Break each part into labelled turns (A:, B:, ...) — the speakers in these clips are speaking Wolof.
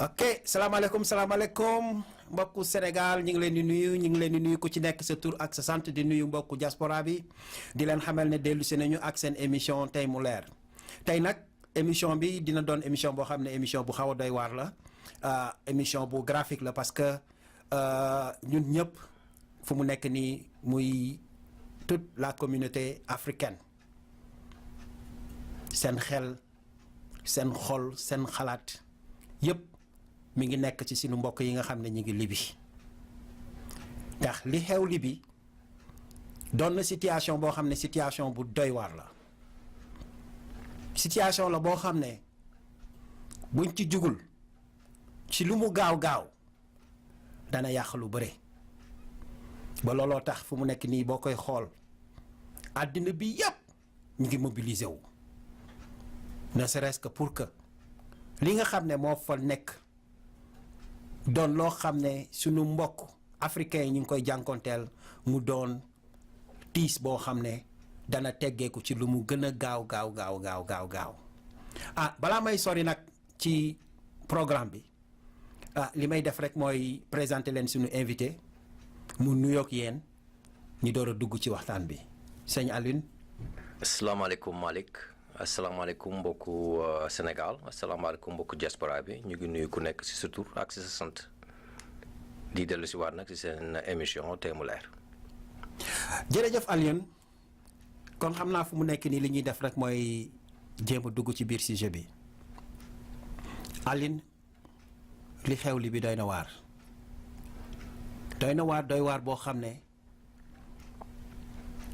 A: ok salaamaaleykum mbokku Sénégal ñu ngi leen di nuyu ku ci nekk sa tur ak sa sant di nuyu mbokku diaspora bi di leen xamal ne dellu si nañu ak seen émission tey mu leer tey nag émission bi dina doon émission boo xam ne émission bu xaw a doy waar la émission bu graphique la parce que ñun ñëpp fu mu nekk nii muy toute la communauté africaine seen xel seen xol seen xalaat yëpp mi ngi nekk ci sunu mbokk yi nga xam ne ñu ngi Libye ndax li xew Libye doon na situation boo xam ne situation bu doy waar la situation la boo xam ne buñ ci jugul ci lu mu gaaw dana yàq lu bëre ba looloo tax fu mu nekk nii boo koy xool àddina bi yëpp ñu ngi mobiliser wu ne serait-ce que pour que li nga xam ne moo fa nekk doon loo xam ne sunu mbokk africain yi ñu ngi koy jànkonteel mu doon tiis boo xam ne dana teggeeku ci lu mu gën a gaaw balaa may sori nag ci programme bi li may def rek mooy présenter leen sunu invité mu nuyoog yéen ñu door a dugg ci waxtaan bi sëñ Alioune.
B: asalaamaaleykum Malick. asalaamaaleykum mbokku Sénégal asalaamaaleykum mbokku diaspora bi ñu ngi nuyu ku nekk ci sa tur ak ci sa sant di dellu si waat nag ci seen émission tey mu leer.
A: jërëjëf Alioune kon xam naa fu mu nekk nii li ñuy def rek mooy jéem a dugg ci biir sujet bi Alioune li xew li bi doy na waar doy waar boo xam ne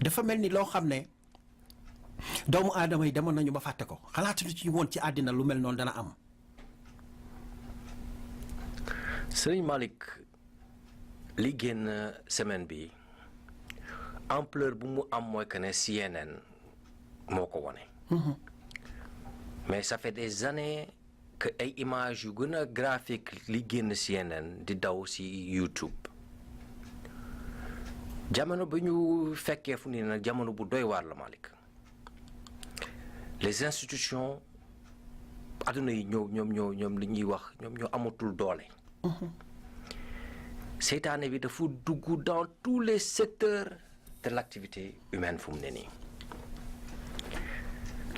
A: dafa mel ni loo xam ne. doomu aadama yi demoon nañu ba fàtte ko xalaatuñu ci woon ci àddina lu mel noonu dana am.
B: Sëriñ Malick li génn semaine bi ampleur bu mu am mooy que ne CNN moo ko wone mais ça fait des années que ay images yu gën a graphique li génn CNN di daw ci YouTube jamono ba ñu fekkee fu ni nag jamono bu doy waar la Malick. les institutions adduna yi ñoom li ñuy wax ñoom ñoo amatul doole. seytaane bi dafa dugg dans tous les secteurs de l'activité humaine fu mu ne nii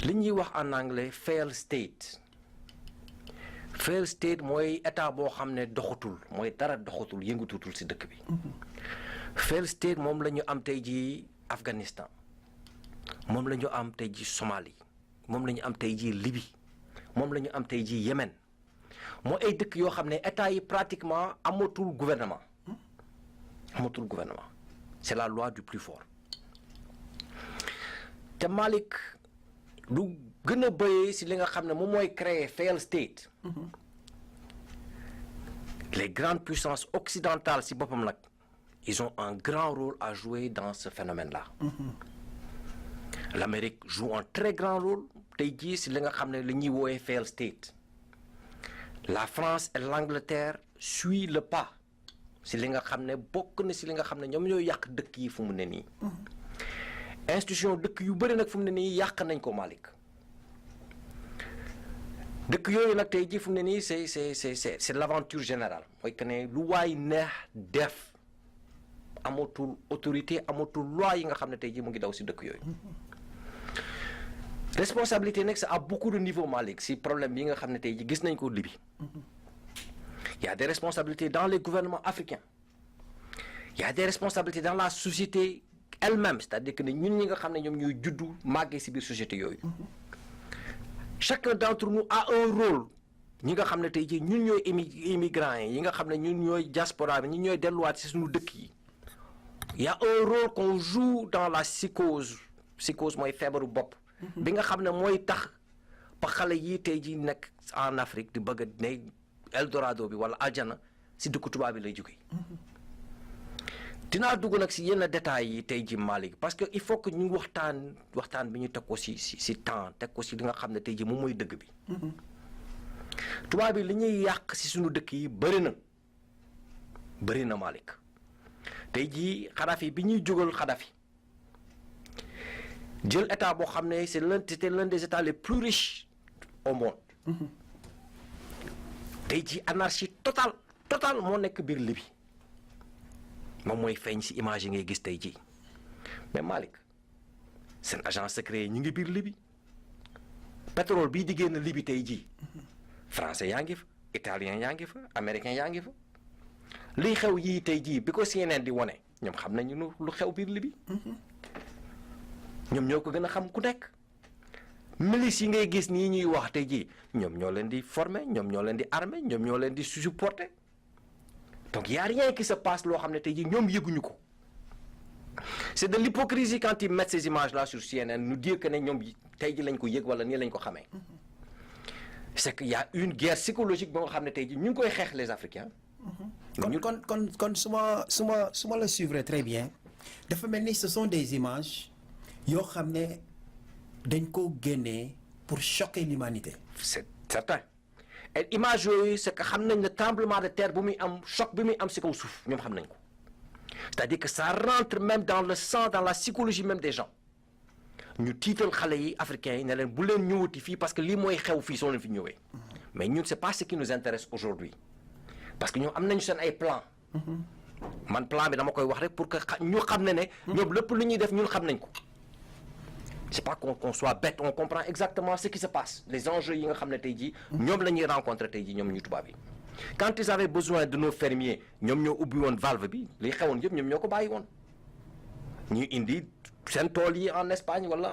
B: li ñuy wax en anglais failed state mooy état boo xam ne doxatul mooy dara doxatul yëngatutul ci dëkk bi. failed state moom la ñu am tey jii Afghanistan moom la ñu am tey jii Somalie. moom la ñu am tey jii Libye moom la ñu am tey jii Yémen moo ay dëkk yoo xam ne état yi pratiquement amatul gouvernement c'est la loi du plus fort te Malick lu gën a bëyee si li nga xam ne moom mooy créer failed state les grandes puissances occidentales si boppam nag ils ont un grand rôle à jouer dans ce phénomène-là. L'Amérique joue un très grand rôle tey jii si li nga xam ne li ñuy woowee failed state la France et l'Angleterre suit le pas si li nga xam ne bokk na si li nga xam ne ñoom ñooy yàq dëkk yi fu mu ne nii. institution dëkk yu bëri nag fu mu ne nii yàq nañ ko Malick dëkk yooyu nag tey jii fu mu ne nii c'est l'aventure générale mooy que ne lu waay neex def amatul autorité amatul loi yi nga xam ne tey jii mu ngi daw si dëkk yooyu. responsabilité nag c'est à beaucoup de niveaux Malick si problème yi nga xam ne tey jii gis nañ ko Libye. Il y a des responsabilités dans les gouvernements africains il y a des responsabilités dans la société elle-même c'est-à-dire que ne ñun ñi nga xam ne ñoom ñooy juddu màggee si biir société yooyu. chacun d'entre nous a un rôle ñi nga xam ne tey jii ñun ñooy immigrants yi nga xam ne ñun ñooy diaspora bi ñun ñooy delluwaat si suñu dëkk yi. Il y a un rôle qu'on joue dans la psychose mooy feebaru bopp. bi nga xam ne mooy tax ba xale yii tey jii nekk en Afrique di bëgg a ne Eldorado bi wala aljana si dëkku tubaab bi lay jógee. dinaa dugg nag si yenn détails yi tey jii Malick parce que il faut que ñu waxtaan bi ñu teg ko si temps teg ko si li nga xam ne tey jii moom mooy dëgg bi. tubaab bi li ñuy yàq si suñu dëkk yi bëri na Malick tey jii Kadhafi bi ñuy jógal Kadhafi jël état boo xam ne c'était l'un des états les plus riches au monde tey jii anarchie totale moo nekk biir Libye moom mooy feeñ si image yi ngay gis tey jii mais Malick seen agent secret yi ñu ngi biir Libye pétrole bii di génn Libye tey jii français yaa ngi fa italien yaa ngi fa américain yaa ngi fa liy xew yii tey jii bi ko CNN di wone ñoom xam nañu lu xew biir Libye ñoom ñoo ko gën a xam ku nekk milice yi ngay gis nii ñuy wax tey jii ñoom ñoo leen di former ñoom ñoo leen di armer ñoom ñoo leen di supporter donc y a rien qui se passe loo xam ne tey jii ñoom yëguñu ko c'est de l'hypocrisie quand ils mettent ces images là sur CNN nous dire que ne ñoom tey jii lañ ko yëg wala nii lañ ko xamee c'est que y a une guerre psychologique ba nga xam ne tey jii ñu ngi koy xeex les Africains.
A: kon su ma la suivre très bien dafa mel ni ce sont des images yoo xam ne dañ ko génnee pour choquer l'humanité.
B: C'est certain et image yooyu c'est que xam nañ ne tremblement de terre bu muy am choc bi muy am si kaw suuf ñoom xam nañ ko c'est-à-dire que ça rentre même dans le sang dans la psychologie même des gens ñu tiital xale yi africains yi ne leen bu leen ñëwati fii parce que lii mooy xew fii soo leen fi ñëwee mais ñun c'est pas ce qui nous intéresse aujourd'hui parce que ñoom am nañu seen ay plan man plan bi dama koy wax rek pour que ñu xam ne ñoom lépp lu ñuy def ñun xam nañ ko c'est pas qu'on soit bête on comprend exactement ce qui se passe les enjeux yi nga xam ne tey jii ñoom la ñuy rencontrer tey jii ñoom ñu tubaab yi quand ils avaient besoin de nos fermiers ñoom ñoo ubbi woon valve bi liy xewoon yëpp ñoom ñoo ko bàyyi woon ñu indi seen tool yi en Espagne wala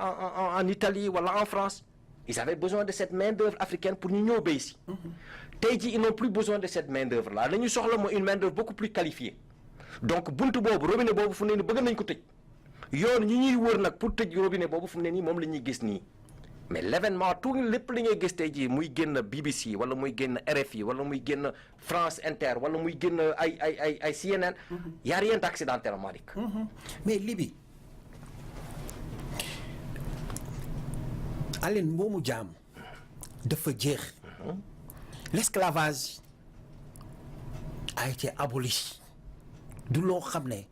B: en Italie wala en France ils avaient besoin de cette main d'œuvre africaine pour ñu ñëw béy si tey jii ils n'ont plus besoin de cette main d'œuvre là la ñu soxla mooy une main d'œuvre beaucoup plus qualifiée donc buntu boobu robinet boobu fu mu ne nii bëgg nañ ko tëj yoon ñi ñuy wër nag pour tëj robinet boobu fu mu ne nii moom la ñuy gis nii mais l'événement tout lépp li ngay gis tey jii muy génn BBC wala muy génn RFI wala muy génn France Inter wala muy génn ay CNN y a rien d'accidentel Malick.
A: mais Libye Aline moomu jaam dafa jeex l'esclavage a été aboli du loo xam ne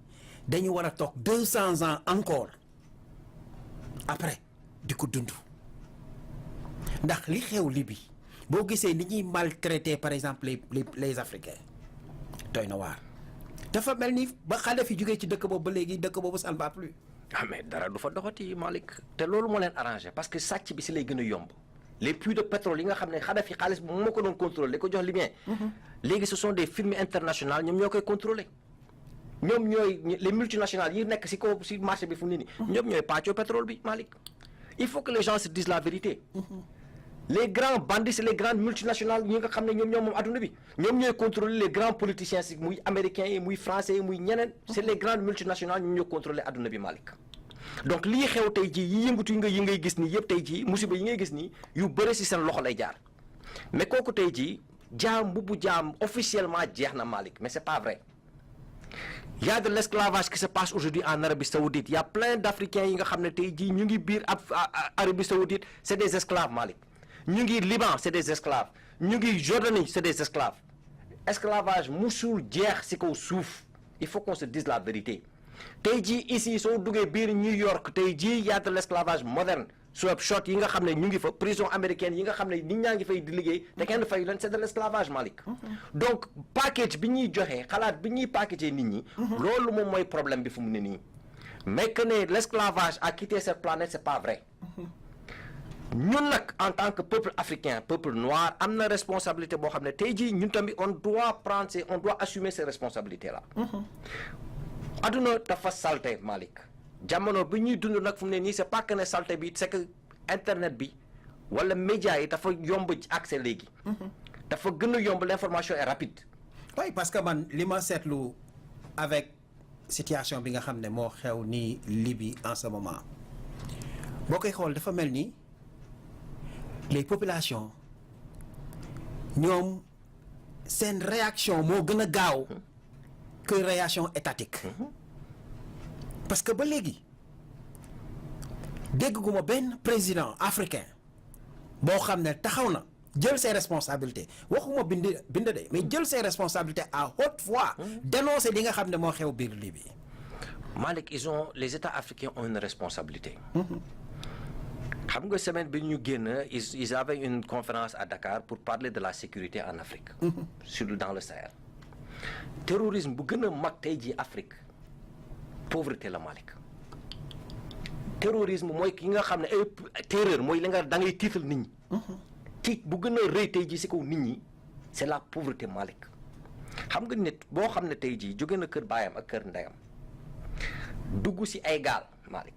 A: dañu war a toog 200 ans encore après di ko dund ndax li xew Libye boo gisee ni ñuy maltraiter par exemple les Africains doy na waar dafa mel ni ba Kadhafi jógee ci dëkk boobu ba léegi dëkk boobu ça ne va plus.
B: ah mais dara du fa doxati Malick te loolu moo leen arrangé parce que sàcc bi si lay gën a yomb les puits de pétrole yi nga xam ne Kadhafi xaalis bi moo ko doon contrôler ko jox Libyen léegi ce sont des firmes internationales ñoom ñoo koy contrôler ñoom ñooy les multinationales yi nekk si kaw si marché bi fu mu ne nii ñoom ñooy pàccoo pétrole bi Malick il faut que les gens se disent la vérité les grands bandits c'est les grandes multinationales ñi nga xam ne ñoom moom adduna bi ñoom ñooy contrôler les grands politiciens si muy américains yi muy français yi muy ñeneen c'est les grandes multinationales ñoom ñoo contrôler adduna bi Malick donc lii xew tey jii yi yëngatu yi ngay gis nii yëpp tey jii musiba yi ngay gis nii yu bëri si seen loxo lay jaar mais kooku tey jii jaam bu jaam officiellement jeex na Malick mais c'est pas vrai il y a de l'esclavage qui se passe aujourd'hui en Arabie Saoudite il y a plein d'Africains yi nga xam ne tey jii ñu ngi biir Arabie Saoudite c'est des esclaves Malick ñu ngi Liban c'est des esclaves ñu ngi Jordanie c'est des esclaves esclavage musul jeex ci kaw suuf il faut qu'on se dise la vérité tey jii ici soo duggee biir New York tey jii y a de l'esclavage moderne sweatshop yi nga xam ne ñu ngi fa prison américaine yi nga xam ne nit ñaa ngi fay di liggéey te kenn fay leen c'est de l'esclavage Malick donc package bi ñuy joxe xalaat bi ñuy packager nit ñi loolu moom mooy problème bi fu mu ne nii mais que ne l'esclavage a quitté cette planète c'est pas vrai ñun nag en tant que peuple africain peuple noir am na responsabilité boo xam ne tey jii ñun tamit on doit assumer ces responsabilités là adduna dafa salte Malick jamono bi ñuy dund nag fu mu ne nii c'est pas que ne salte bi c'est que internet bi wala média yi dafa yomb accès léegi dafa gën a yomb l'information est rapide
A: oui parce que man li ma seetlu avec situation bi nga xam ne moo xew nii Libye en ce moment boo koy xool dafa mel ni les populations ñoom seen réaction moo gën a gaaw que réaction étatique parce que ba léegi dégguma benn président africain boo xam ne taxaw na jël ses responsabilités waxuma bind de mais jël ses responsabilités à haute voix dénoncer li nga xam ne moo xew biir Libye.
B: Malick les États africains ont une responsabilité xam nga semaine bi ñu génn ils avaient une conférence à Dakar pour parler de la sécurité en Afrique. surtout dans le Sahel. terrorisme bu gën a mag tey jii Afrique pauvreté la Malick. terrorisme mooy ki nga xam ne terreur mooy li nga da ngay tiital nit ñi. tiit bu gën a rëy tey jii si kaw nit ñi c'est la pauvreté Malick. xam nga nit boo xam ne tey jii jóge na kër baayam ak kër ndeyam dugg si ay gaal Malick.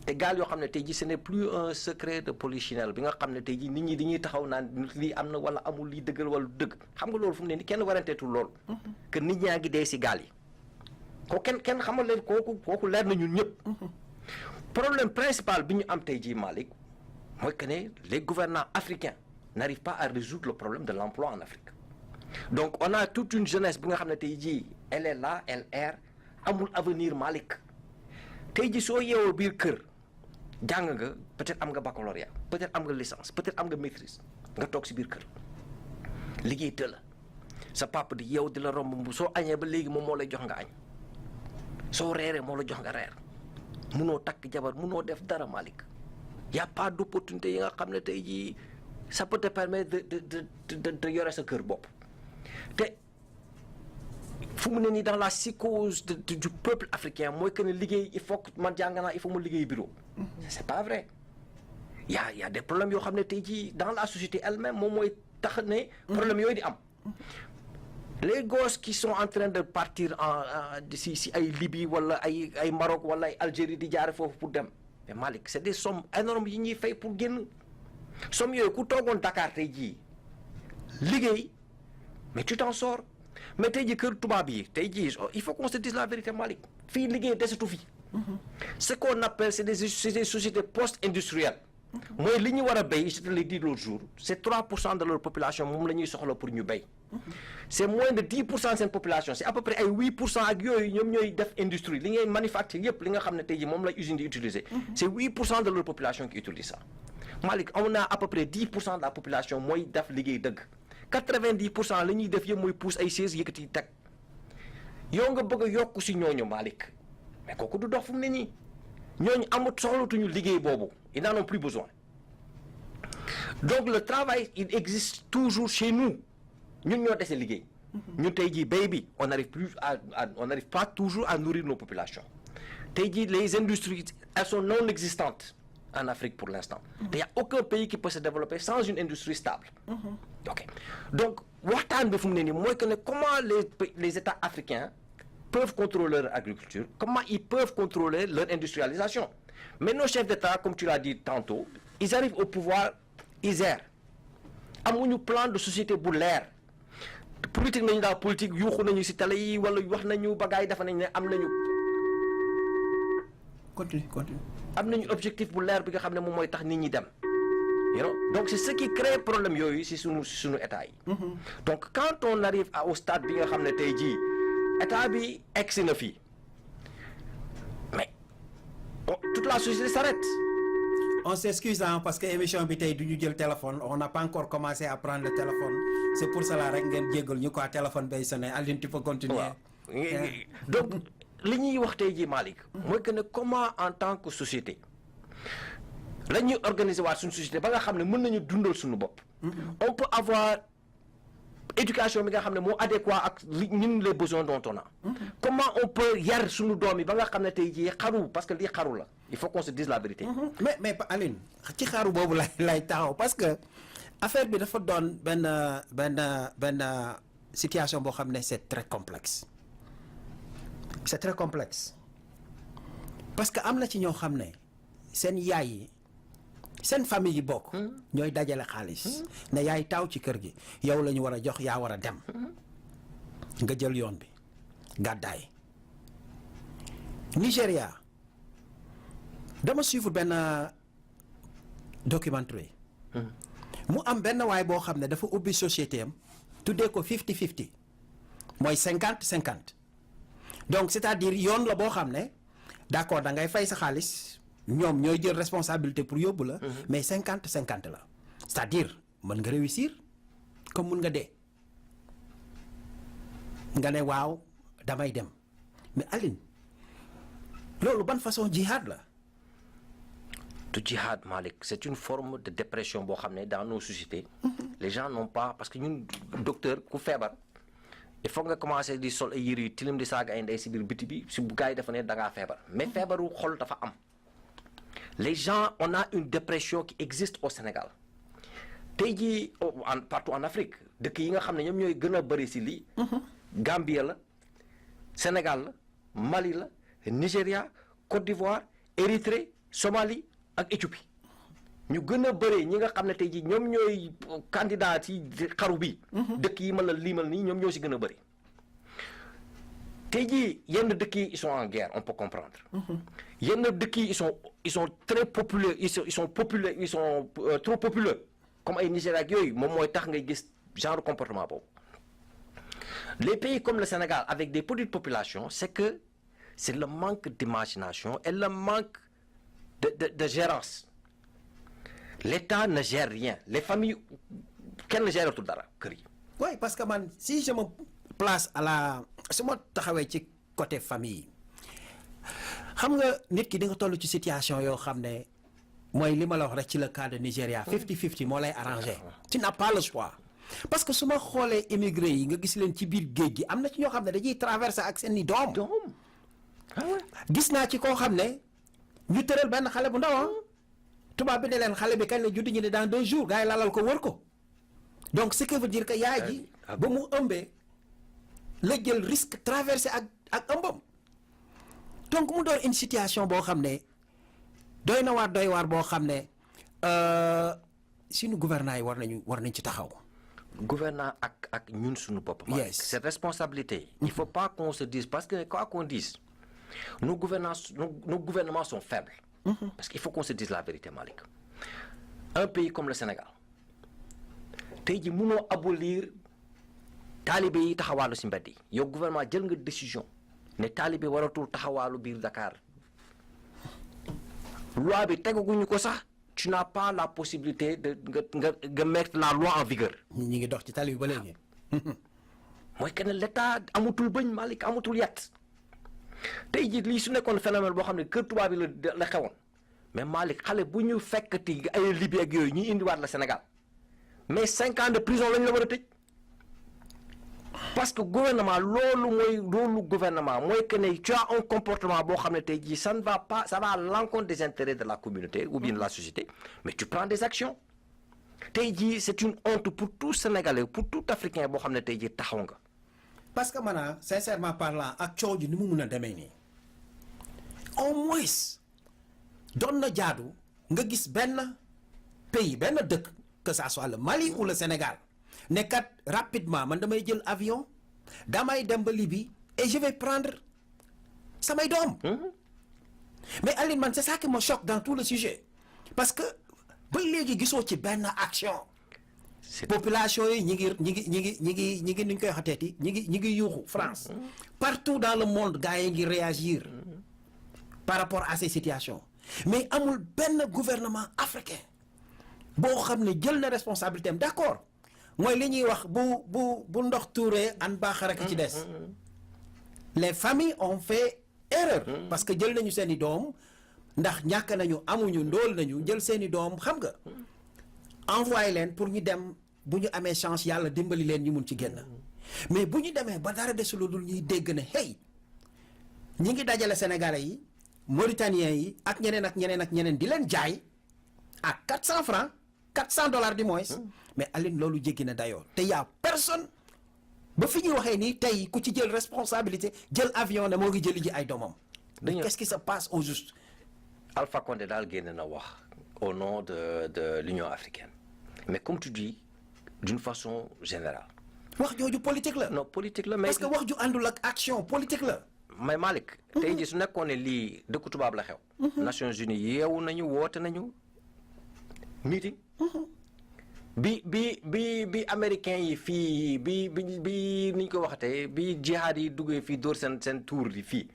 B: te gaal yoo xam ne tey jii ce n'est plus un secret de polichinelle bi nga xam ne tey jii nit ñi dañuy taxaw naan lii am na wala amul lii dëggal wala dëgg xam nga loolu fu mu ne ni kenn waranteetul loolu. que nit ñaa ngi dee si gaal yi. ko kenn xamal leen kooku leer na ñun ñëpp. problème principal bi ñu am tey jii Malick mooy que ne les gouvernants africains n'arrivent pas à résoudre le problème de l'emploi en Afrique. donc on a toute une jeunesse bi nga xam ne tey jii elle est là elle erre amul avenir Malick tey jii soo yeewoo biir kër. jàng nga peut-être am nga baccalauréat peut-être am nga licence peut-être am nga maîtrise nga toog si biir kër liggéey te la sa papa di yow di la romb soo añee ba léegi moom moo lay jox nga añ soo reeree moo la jox nga reer munoo takk jabar munoo def dara Malick y a pas d'opportunité yi nga xam ne tey jii ça peut te permettre de yore sa kër bopp te fu mu ne nii dans la psychose du peuple africain mooy que ne liggéey il faut que man jàng naa il faut mu liggéey bureau. c'est pas vrai y a des problèmes yoo xam ne tey jii dans la société elle-même moom mooy tax ne problème yooyu di am. les gosses qui sont en train de partir si ay Libye wala ay Maroc wala ay Algérie di jaare foofu pour dem mais Malick c'est des sommes énormes yi ñuy fay pour génn sommes yooyu ku toogoon Dakar tey jii liggéey mais tu t'en sors. mais tey jii kër tubaab yi tey jii il faut qu'on se dise la vérité Malick fii liggéey desatu fi. ce qu'on appelle c'est des sociétés post-industrielles. mooy li ñu war a béy je te l'ai dit l'autre jour c'est 3% de leur population moom la ñuy soxla pour ñu béy. c'est moins de 10% seen population c'est à peu près ay 8% ak yooyu ñoom ñooy def industrie li ngay manufacture yëpp li nga xam ne tey jii moom la usine di utiliser. c'est 8% de leur population qui utilise ça. Malick on a à peu près 10% de la population mooy def liggéey dëgg. 90% la ñuy def yëpp mooy pousse ay chaise yëkkati teg yow nga bëgg a yokku si ñooñu Malick mais kooku du dox fu mu ne nii ñooñu amut soxlatuñu liggéey boobu ils n'en ont plus besoin donc le travail il existe toujours chez nous ñun ñoo dese liggéey. ñun tey jii béy bi on n'arrive pas toujours à nourrir nos populations tey jii les industries elles sont non existantes en Afrique pour l'instant. Il n'y a aucun pays qui peut se développer sans une industrie stable. Ok donc waxtaan bi fu mu ne nii mooy que ne comment les États africains peuvent contrôler leur agriculture comment ils peuvent contrôler leur industrialisation mais nos chefs d'État comme tu l'as dit tantôt ils arrivent au pouvoir ils errent amuñu plan de société bu leer politique nañu daal politique yuuxu nañu ci télé yi wala wax nañu bagaay dafa nañ ne am nañu.
A: continue.
B: am nañu objectif bu leer bi nga xam ne moom mooy tax nit ñi dem you know donc c'est ce qui crée problème yooyu ci sunu état yi. donc quand on arrive au stade bi nga xam ne tey jii état bi egsi na fii mais toute la société s'arrête.
A: on s'excuse parce que émission bi tey du ñu jël téléphone on n'a pas encore commencé à prendre le téléphone c'est pour cela rek ngeen jéggal ñu quoi téléphone bay sonné Aline tu peux continuer.
B: waaw donc. li ñuy wax tey jii Malick mooy que ne comment en tant que société la ñuy organiser waat suñu société ba nga xam ne mën nañu dundal suñu bopp. on peut avoir éducation bi nga xam ne moo adéquat ak ñun les besoins dont on a. comment on peut yar suñu doom yi ba nga xam ne tey jii xaru parce que lii xaru la il faut qu'on se dise la vérité.
A: mais Aline ci xaru boobu lay taxaw parce que affaire bi dafa doon benn situation boo xam ne c'est très complexe. c'est très complexe parce que am na ci ñoo xam ne seen yaay yi seen famille yi bokk ñooy dajale xaalis ne yaay taaw ci kër gi yow la ñu war a jox yaa war a dem nga jël yoon bi gàddaay. Nigéria dama suivre benn documentaire mu am benn waay boo xam ne dafa ubbi société am tuddee ko 50-50 mooy 50-50 donc c'est-à-dire yoon la boo xam ne d'accord da ngay fay sa xaalis ñoom ñooy jël responsabilité pour yóbbu la. mais 50-50 la c'est-à-dire mën nga réussir comme mën nga dee nga ne waaw damay dem mais Aline loolu ban façon jihad la.
B: du djihad Malick c'est une forme de dépression boo xam ne dans nos sociétés les gens n'ont pas parce que ñun docteur ku feebar il faut nga commencer di sol ay yére yu tilim di saaga ay ndey si biir biti bi si bu gars yi dafa ne da ngaa feebar mais feebaru xol dafa am les gens on a une dépression qui existe au Sénégal tey jii partout en Afrique dëkk yi nga xam ne ñoom ñooy gën a bëri si lii Gambie la Sénégal la Mali la Nigéria Côte d'Ivoire Érythrée Somalie ak Éthiopie ñu gën a bëree ñi nga xam ne tey jii ñoom ñooy candidat yi xaru bi dëkk yi ma la liimal nii ñoom ñoo si gën a bëri tey jii yenn dëkk yi ils sont en guerre on peut comprendre yenn dëkk yi ils sont très populaires ils sont populaires ils sont trop populaires comme ay Nigéria ak yooyu moom mooy tax ngay gis genre comportement boobu les pays comme le Sénégal avec des petites populations c'est que c'est le manque d'imagination et le manque de gérance l'État ne gère rien les familles kenn ne géretul dara kër yi.
A: oui parce que man si je me place à la su ma taxawee ci côté famille xam nga nit ki di nga toll ci situation yoo xam ne mooy li ma la wax rek ci le cas de Nigéria 50-50 moo lay arrangé tu n'as pas le choix parce que su ma xoolee immigré yi nga gis leen ci biir géej gi am na ci ñoo xam ne dañuy traversé ak seen i doom gis naa ci koo xam ne ñu tëral benn xale bu ndaw tubaab bi ne leen xale bi kañ la judd ñu ne dans 2 jours gars yi lalal ko wër ko donc ce qui veut dire que yaay ji ba mu ëmbee la jël risque traversé ak ëmbam donc mu doon une situation boo xam ne doy waar boo xam ne suñu gouvernants yi war nañ ci taxaw.
B: gouvernant ak ñun suñu bopp.
A: yes
B: cette responsabilité. il faut pas qu'on se dise parce que quoi qu'on dise nos gouvernements sont faibles. Parce qu'il faut qu'on se dise la vérité Malick un pays comme le Sénégal tey ji mënoo abolir taalibe yi taxawaalu si mbedd yi yow gouvernement jël nga décision ne taalibe waratul taxawaalu biir Dakar loi bi tegaguñu ko sax tu n'as pas la possibilité de nga mettre la loi en vigueur.
A: ñi ngi dox ci tali bi ba léegi.
B: mooy que ne l'État amatul bëñ Malick amatul yat tey jii lii su nekkoon phénomène boo xam ne kër tubaab bi la xewoon mais Malick xale bu ñu fekkati ay Libye ak yooyu ñuy indiwaat la Sénégal mais 5 ans de prison lañ la war a tëj parce que gouvernement loolu gouvernement mooy que ne tu as un comportement boo xam ne tey jii ça va à l'encontre des intérêts de la communauté ou bien de la société mais tu prends des actions tey jii c'est une honte pour tout Sénégalais pour tout Africain boo xam ne tey jii taxaw nga.
A: parce que maanaam sincèrement parlant ak coow ji ni mu mun a demee nii au moins doon na jaadu nga gis benn pays benn dëkk que ça soit le Mali ou le Sénégal ne kat rapidement man damay jël avion damay dem ba Libye et je vais prendre samay doom. mais Aline man c'est ça qui me choque dans tout le sujet parce que ba léegi gisoo ci benn action. population yi ñi ngi nuñ koy xateeti ñi ngi yuuxu France partout dans le monde gars yi ngi réagir par rapport à ces situations mais amul benn gouvernement africain boo xam ne jël na responsabilité am d'accord mooy li ñuy wax bu ndox tuuree an baax rek ci des les familles ont fait erreur parce que jël nañu seeni doom ndax ñàkk nañu amuñu ndóol nañu jël seeni doom xam nga envoyé leen pour ñu dem bu ñu amee chance yàlla dimbali leen ñu mun ci génn mais bu ñu demee ba dara desul dul ñuy dégg ne hey ñi ngi dajale sénégalais yi mauritaniens yi ak ñeneen di leen jaay à 400 francs $400 du moins mais Aline loolu jéggi na dayoo te y a personne ba fi ñuy waxee nii tey ku ci jël responsabilité jël avion ne moo ngi jëli ji ay doomam. qu'est-ce qui se passe au juste.
B: Alpha Condé daal génn na wax au nom de l'Union africaine mais comme tu dis d'une façon générale.
A: wax jooju politique la.
B: non politique la mais.
A: parce que wax ju àndul ak action politique la.
B: mais Malick. tey jii su nekkoon ne lii dëkku tubaab la xew. Nations Unies yeewu nañu woote nañu meeting. bi américains yi fii bi ni ñu ko waxatee bi jihad yi duggee fii dóor seen tour yi fii.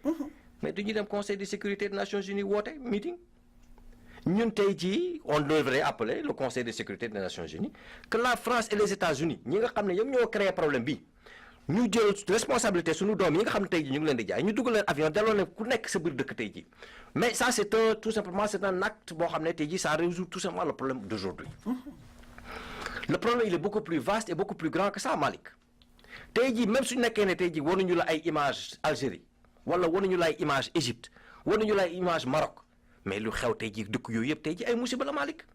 B: mais du ñu dem conseil de sécurité des Nations Unies woote meeting. ñun tey jii on devrait appeler le conseil de sécurité des Nations Unies que la France et les États-Unis ñi nga xam ne ñoom ñoo créé problème bi ñu jël responsabilité suñu doom yi nga xam ne tey jii ñu ngi leen di jaay ñu dugal leen avion delloo leen ku nekk sa biir dëkk tey jii mais ça c'est tout simplement c'est un acte boo xam ne tey jii ça résout tout simplement le problème d'aujourd'hui. Le problème il est beaucoup plus vaste et beaucoup plus grand que ça, Malick. tey jii même suñu nekkee ne tey jii waruñu la ay image Algérie wala waruñu la ay image Égypte waruñu la ay image Maroc mais lu xew tey jii dëkk yooyu yëpp tey jii ay musiba la Malick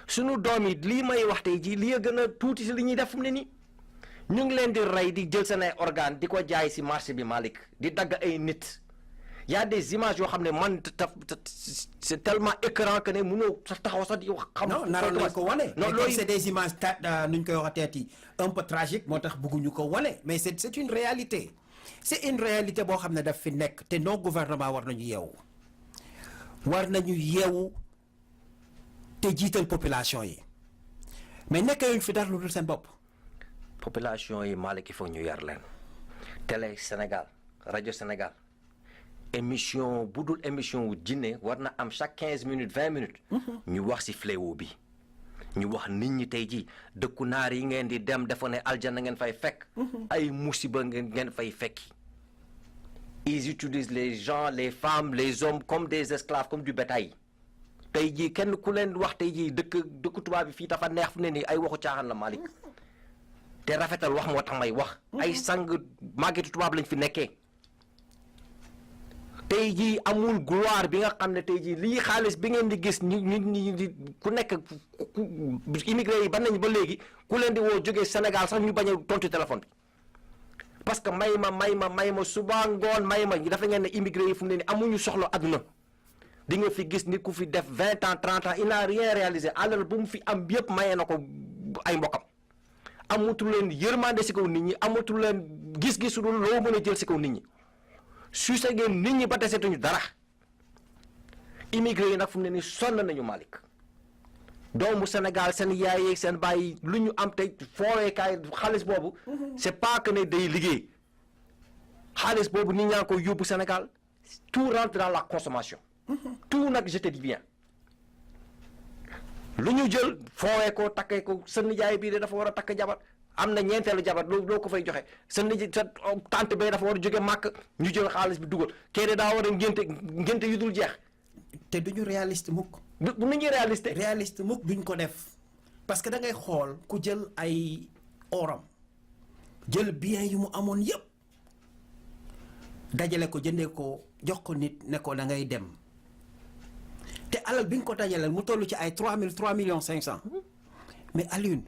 B: suñu doom yi lii may wax tey jii li a gën a tuuti si li ñuy def fu mu ne nii ñu ngi leen di rey di jël seen ay organes di ko jaay si marché bi Malick di dagg ay nit y a des images yoo xam ne man c'est tellement écœurant que ne mënoo taxaw sax di wax. xam
A: non naroon nañ ko wane.
B: non
A: loolu c'est des images nuñ koy waxateeti un peu tragique moo tax bëgguñu ko wane mais c'est une réalité c'est une réalité boo xam ne daf fi nekk te nos gouvernement war nañu yeewu te jiital population yi mais nekkee fi dara lu dul seen bopp.
B: population yi Malick il faut ñu yar leen télé Sénégal rajo Sénégal émission bu dul émission wu jinne war na am chaque 15 minutes 20 minutes. ñu wax ci fléau bi ñu wax nit ñi tey jii dëkku naar yi ngeen di dem dafa ne aljana ngeen fay fekk. ay musiba ngeen fay fekki. ils utilisent les gens les femmes les hommes comme des esclaves comme du bétail tey jii kenn ku leen wax tey jii dëkku tubaab bi fii dafa neex fu ne nii ay waxu caaxaan la Malick. te rafetal wax moo tax may wax. ay sang màggetu tubaab lañ fi nekkee. tey jii amul gloire bi nga xam ne tey jii lii xaalis bi ngeen di gis ñi ku nekk immigré yi ba nañ ba léegi ku leen di woo jógee Sénégal sax ñu bañ a tontu téléphone bi. parce que may ma suba ngoon may ma dafa ngeen ne immigré yi fu mu ne nii amuñu soxla adduna. di nga fi gis nit ku fi def 20 ans 30 ans il n'a rien réalisé alal bu mu fi am yëpp mayee na ko ay mbokkam. amatul leen yërmande si kaw nit ñi amatul leen gis-gisu dul loo mën a jël si kaw nit ñi suuse ngeen nit ñi ba desetuñu dara immigré yi nag fu mu ne nii sonn nañu Malick doomu Sénégal seen yaay yeeg seen baay lu ñu am tey fooweekaay xaalis boobu c'est pas que ne day liggéey xaalis boobu nit ñaa ngi koy yóbbu Sénégal tout rentre dans la consommation tout nag je te dis bien lu ñu jël foowee ko takkee ko sa nijaay bii de dafa war a takk jabar am na ñeenteelu jabar loo ko fay joxe sa tante bay dafa war a jóge màkk ñu jël xaalis bi dugal kee de daa war a ngénte yu dul jeex.
A: te duñu réaliste mukk.
B: du nu ñuy
A: réaliste mukk duñ ko def parce que da ngay xool ku jël ay oram jël bien yu mu amoon yépp dajale ko jëndee ko jox ko nit ne ko da ngay dem. te alal bi nga ko dajaleel mu toll ci ay 3 millions 500 mais Alioune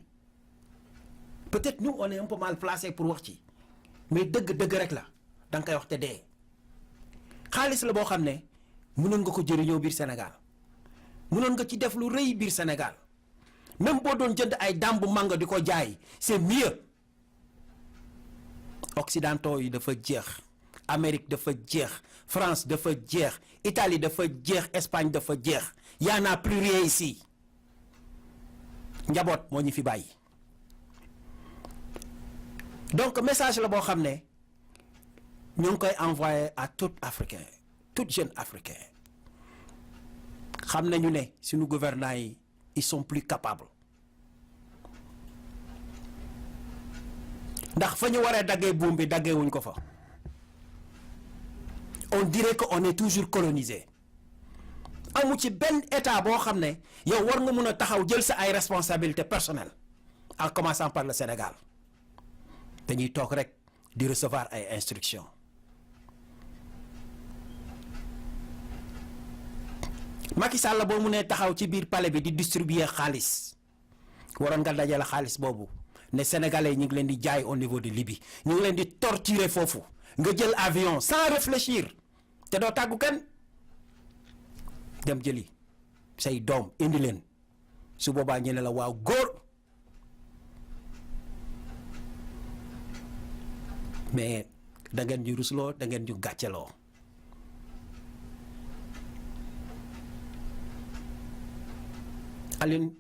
A: peut-être nous on est un peu mal placé pour wax ci mais dëgg rek la da nga koy wax te dee xaalis la boo xam ne mënoon nga ko jëriñoo biir Sénégal mënoon nga ci def lu rëy biir Sénégal même boo doon jënd ay dàmbu mango di ko jaay c'est mieux. Occidentaux yi dafa jeex Amérique dafa jeex France dafa jeex Italie dafa jeex Espagne dafa jeex y en a plus rien ici njaboot moo ñu fi bàyyi donc message la boo xam ne ñu ngi koy envoyer à tout Africain tout jeune Africain xam nañu ne suñu gouvernants yi ils sont plus capables ndax fa ñu waree daggee buum bi daggee wuñ ko fa. On dirait qu'on est toujours colonisé amu ci benn état boo xam ne yow war nga mun a taxaw jël sa ay responsabilités personnelles en commençant par le Sénégal dañuy toog rek di recevoir ay instructions Macky Sall boo munee taxaw ci biir palais bi di distribuer xaalis waroon nga dajale xaalis boobu ne sénégalais ñu ngi leen di jaay au niveau de Libye ñu ngi leen di torturer foofu nga jël avion sans réfléchir te doo tàggu kenn dem jëli say doom indi leen su boobaa ñu ne la waaw góor mais da ngeen ñu rusloo da ngeen ñu gàcceloo Aline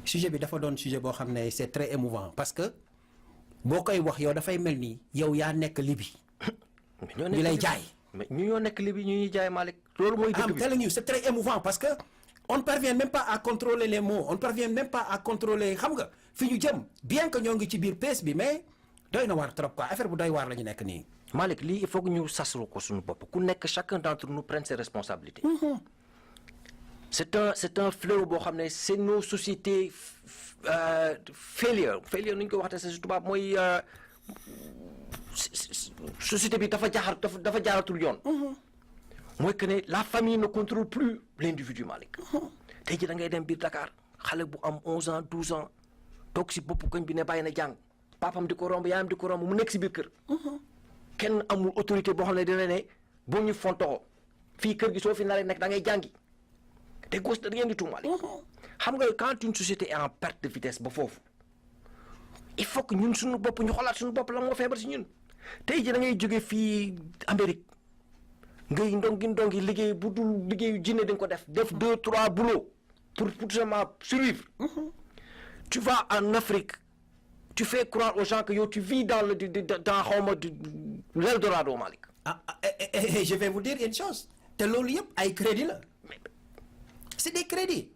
A: sujet bi dafa doon sujet boo xam ne c'est très émouvant parce que boo koy wax yow dafay mel ni yow yaa nekk Libye ñu lay jaay
B: mais ñu ñoo nekk Libye ñu ñuy jaay Malick loolu mooy dëgg bi
A: telling you c'est très émouvant parce que on ne parvient même pas à contrôler les mots on ne parvient même pas à contrôler xam nga fi ñu jëm bien que ñoo ngi ci biir pace bi mais doy na waar trop quoi affaire bu doy waar la ñu nekk nii.
B: Malick lii il faut que ñu saslu ko suñu bopp ku nekk chacun d'entre nous prenne ses responsabilités. c'est un fléau boo xam ne c'est nos sociétés failure nu ñu ko waxte sa tubaab mooy société bi dafa jaaratul yoon. mooy que ne la famille ne contrôle plus l'individu Malick. tey ji da ngay dem biir Dakar xale bu am 11 ans 12 ans toog si bopp koñ bi ne bàyyi na jàng papam di ko romb yaayam di ko romb mu nekk si biir kër. kenn amul autorité boo xam ne dina ne boo ñu fontoo fii kër gi soo fi naree nekk da ngay jàngi te gos da ngeen di tuumaale. xam nga quand une société est en perte de vitesse ba foofu il faut que ñun suñu bopp ñu xoolaat suñu bopp la moo feebar si ñun tey ji da ngay jóge fii Amérique ngay ndongi liggéey bu dul liggéeyu jinne dañ ko def 2-3 boulots pour seulement survivre. Tu vas en Afrique tu fais croire aux gens que yow tu vis dans xawma l'Eldorado Malick.
A: Je vais vous dire une chose te loolu yëpp ay crédit la c'est des crédits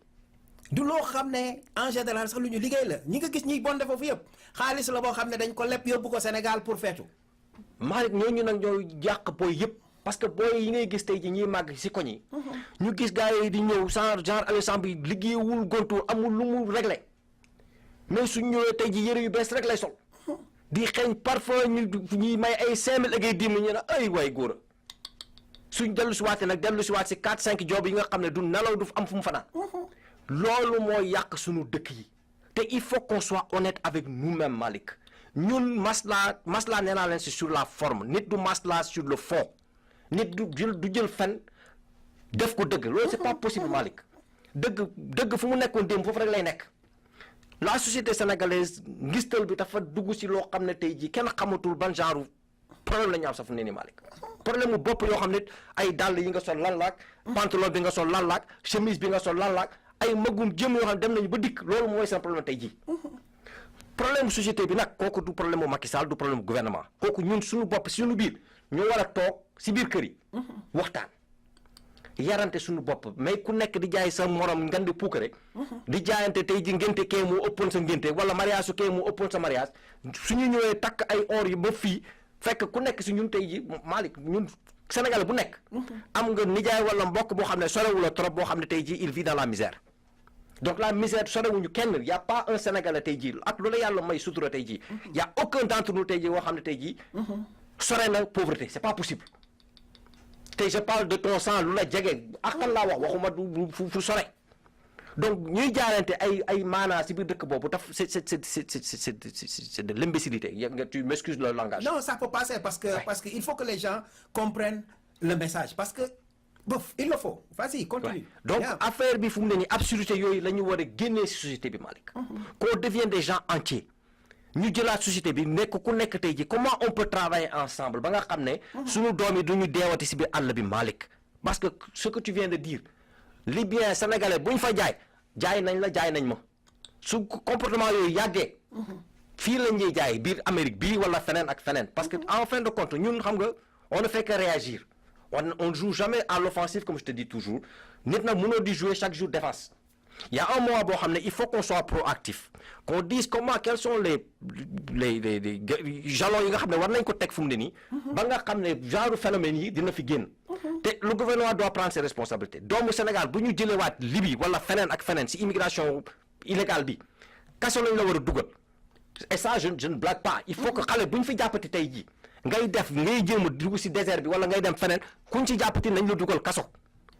A: du loo xam ne en général sax lu ñu liggéey la ñi nga gis ñiy bonde foofu yëpp xaalis la boo xam ne dañ ko lepp yóbbu ko Sénégal pour feetu.
B: Malick ñooñu nag ñoo yàq booy yëpp parce que booy yi ngay gis tey ji ñuy màgg si koñ yi. ñu gis gars yi di ñëw genre Alexandre bi liggéeyul gontu amul lu mu réglé. mais suñ ñëwee tey ji yëre yu bees rek lay sol di xeeñ parfois ñuy may ay 5000 ak ay 10 000 ñu ne ay waay góor a suñ dellu si waatee nag dellu si waat si 4-5 job yi nga xam ne du nelaw du am fu mu fanaan loolu moo yàq suñu dëkk yi te il faut qu'on soit honnête avec nous-mêmes Malick ñun masla nee naa leen si sur la forme nit du masla sur le fond nit du jël fen def ko dëgg loolu c'est pas possible Malick dëgg fu mu nekkoon démb foofu rek lay nekk. La société sénégalaise ngistal bi dafa dugg si loo xam ne tey jii kenn xamatul ban genre problème la ñu am sax fu mu ne nii Malick problème mu bopp yoo xam ne ay dàll yi nga sol lan laak pantalon bi nga sol lan laak chemise bi nga sol lan laak ay magum jëm yoo xam ne dem nañu ba dikk loolu mooy seen problème tey jii. problème mu société bi nag kooku du problème mu Macky Sall du problème mu gouvernement kooku ñun suñu bopp si suñu biir ñoo war a toog si biir kër yi. waxtaan. yarante suñu bopp mais ku nekk di jaay sa morom ngan di puuk rek di jaayante tey ji ngénte kee moo ëppoon sa ngénte wala mariage su kee moo ëppoon sa mariage suñu ñëwee takk ay or yi ba fii fekk ku nekk si ñun tey ji Malick ñun Sénégal bu nekk am nga nijaay wala mbokk boo xam ne sorewula trop boo xam ne tey ji il vit dans la misère donc la misère sorewuñu kenn y a pas un Sénégalais tey ji ak loolu yàlla may sutura tey ji y a aucun d'entre nous tey ji boo xam ne tey ji sore na pauvreté c'est pas possible te je parle de ton sang lu la jege akal laa waxuma du fu sore donc ñuy jaarante ay maanaa si biir dëkk boobu daf c'est de l'imbécilité tu m'excuses le langage.
A: Non, ça peut passer parce que il faut que les gens comprennent le message parce que bof il le faut vas-y continue.
B: Donc affaire bi fu mu ne nii absurdité yooyu la ñu war a génnee si société bi Malick. qu'on devienne des gens entiers. ñu jëlaat société bi nekk ku nekk tey ji comment on peut travailler ensemble ba nga xam ne suñu doom yi du ñu deewati si biir àll bi Malick parce que ce que tu viens de dire libyen sénégalais bu ñu fa jaay nañ la jaay nañ ma su comportement yooyu yàggee fii la ñuy jaay biir Amérique bii wala feneen ak feneen parce que en fin de compte ñun xam nga on ne fait que réagir on joue jamais à l'offensive comme je te dis toujours nit nag mënoo di jouer chaque jour défense. Il y a un moment boo xam ne il faut qu'on soit proactif qu'on dise quels sont les jalons yi nga xam ne war nañ ko teg fu mu ne nii ba nga xam ne genre phénomène yi dina fi génn te le gouvernement doit prendre ses responsabilités doomu Sénégal bu ñu jëlewaat Libye wala feneen ak feneen si immigration illégale bi kaso lañ la war a dugal et ça je ne blague pas il faut que xale bu ñu fi jàppati tey jii ngay jéem a dugg si désert bi wala ngay dem feneen kuñ ci jàppati nañ la dugal kaso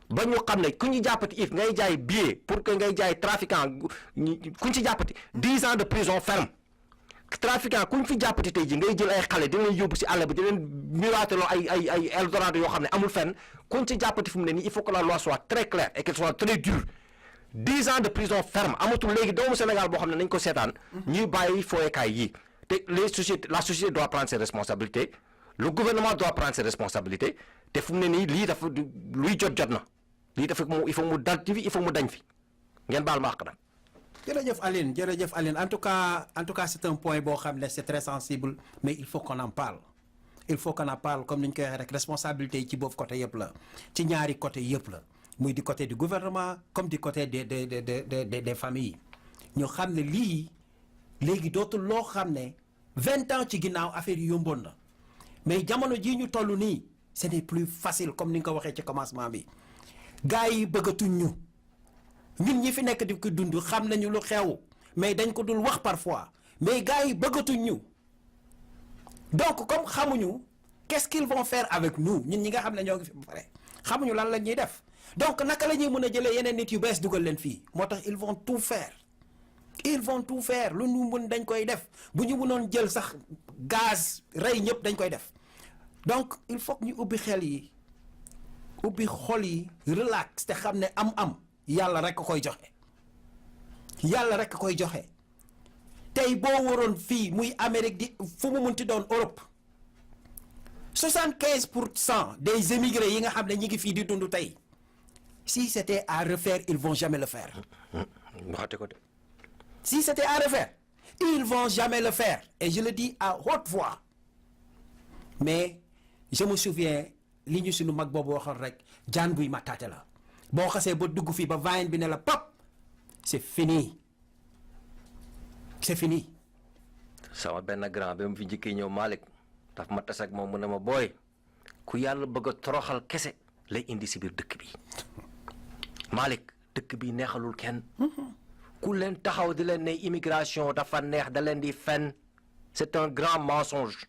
B: ba ñu xam ne ku ñu jàppati if ngay jaay billet pour que ngay jaay trafiquant ku ñu ci jàppati 10 ans de prison ferme trafiquant ku ñu fi jàppati tey ji ngay jël ay xale di leen yóbbu si àll bi di leen miraateloo ay Eldorado yoo xam ne amul fenn ku ñu ci jàppati fu mu ne nii il faut que la loi soit très claire et qu'elle soit très dure 10 ans de prison ferme amatul léegi doomu Sénégal boo xam ne nañ ko seetaan ñuy bàyyi fooyekaay yi te la société doit prendre ses responsabilités le gouvernement doit prendre ses responsabilités te fu mu ne nii lii dafa luy jot na lii dafa il faut mu dal ci fi il faut mu dañ fi ngeen baal ma àq nag.
A: jërëjëf Aline en tout cas c'est un point boo xam ne c'est très sensible mais il faut qu'on en parle comme ni ñu koy waxee rek responsabilité yi ci boobu côté yëpp la ci ñaari côté yëpp la muy du côté du gouvernement comme du côté des familles ñu xam ne lii léegi dootul loo xam ne 20 ans ci ginnaaw affaire yi yomboon na mais jamono jii ñu toll nii ce n'est plus facile comme ni nga ko waxee ci commencement bi gars yi bëggatuñ ñu ñun ñi fi nekk di ko dund xam nañu lu xew mais dañ ko dul wax parfois mais gars yi bëggatuñ ñu donc comme xamuñu qu'est-ce qu'ils vont faire avec nous ñun ñi nga xam ne ñoo ngi fi ba pare xamuñu lan la ñuy def donc naka la ñuy mën a jëlee yeneen nit yu bees dugal leen fii moo tax ils vont tout faire lu ñu mën dañ koy def bu ñu mënoon jël sax gaz rey ñëpp dañ koy def donc il faut que ñu ubbi xel yi ubbi xol yi relax te xam ne am yàlla rek a koy joxe yàlla rek a koy joxe tey boo waroon fii muy Amérique di fu mu munti doon Europe 75% des émigrés yi nga xam ne ñi ngi fii di dund tey si c'était à refaire ils vont jamais le faire.
B: waxate ko de.
A: Si c'était à refaire ils vont jamais le faire et je le dis à haute voix mais je me souviens li ñu suñu mag boobu waxoon rek jaan buy mataate la boo xasee ba dugg fii ba vayen bi ne la pop c'est fini
B: sama benn grand ba mu fi njëkkee ñëw Malick daf ma tas ak moom mu ne ma booy ku yàlla bëgg a toroxal kese lay indi si biir dëkk bi Malick dëkk bi neexalul kenn ku leen taxaw di leen ne immigration dafa neex da leen di fen c'est un grand mensonge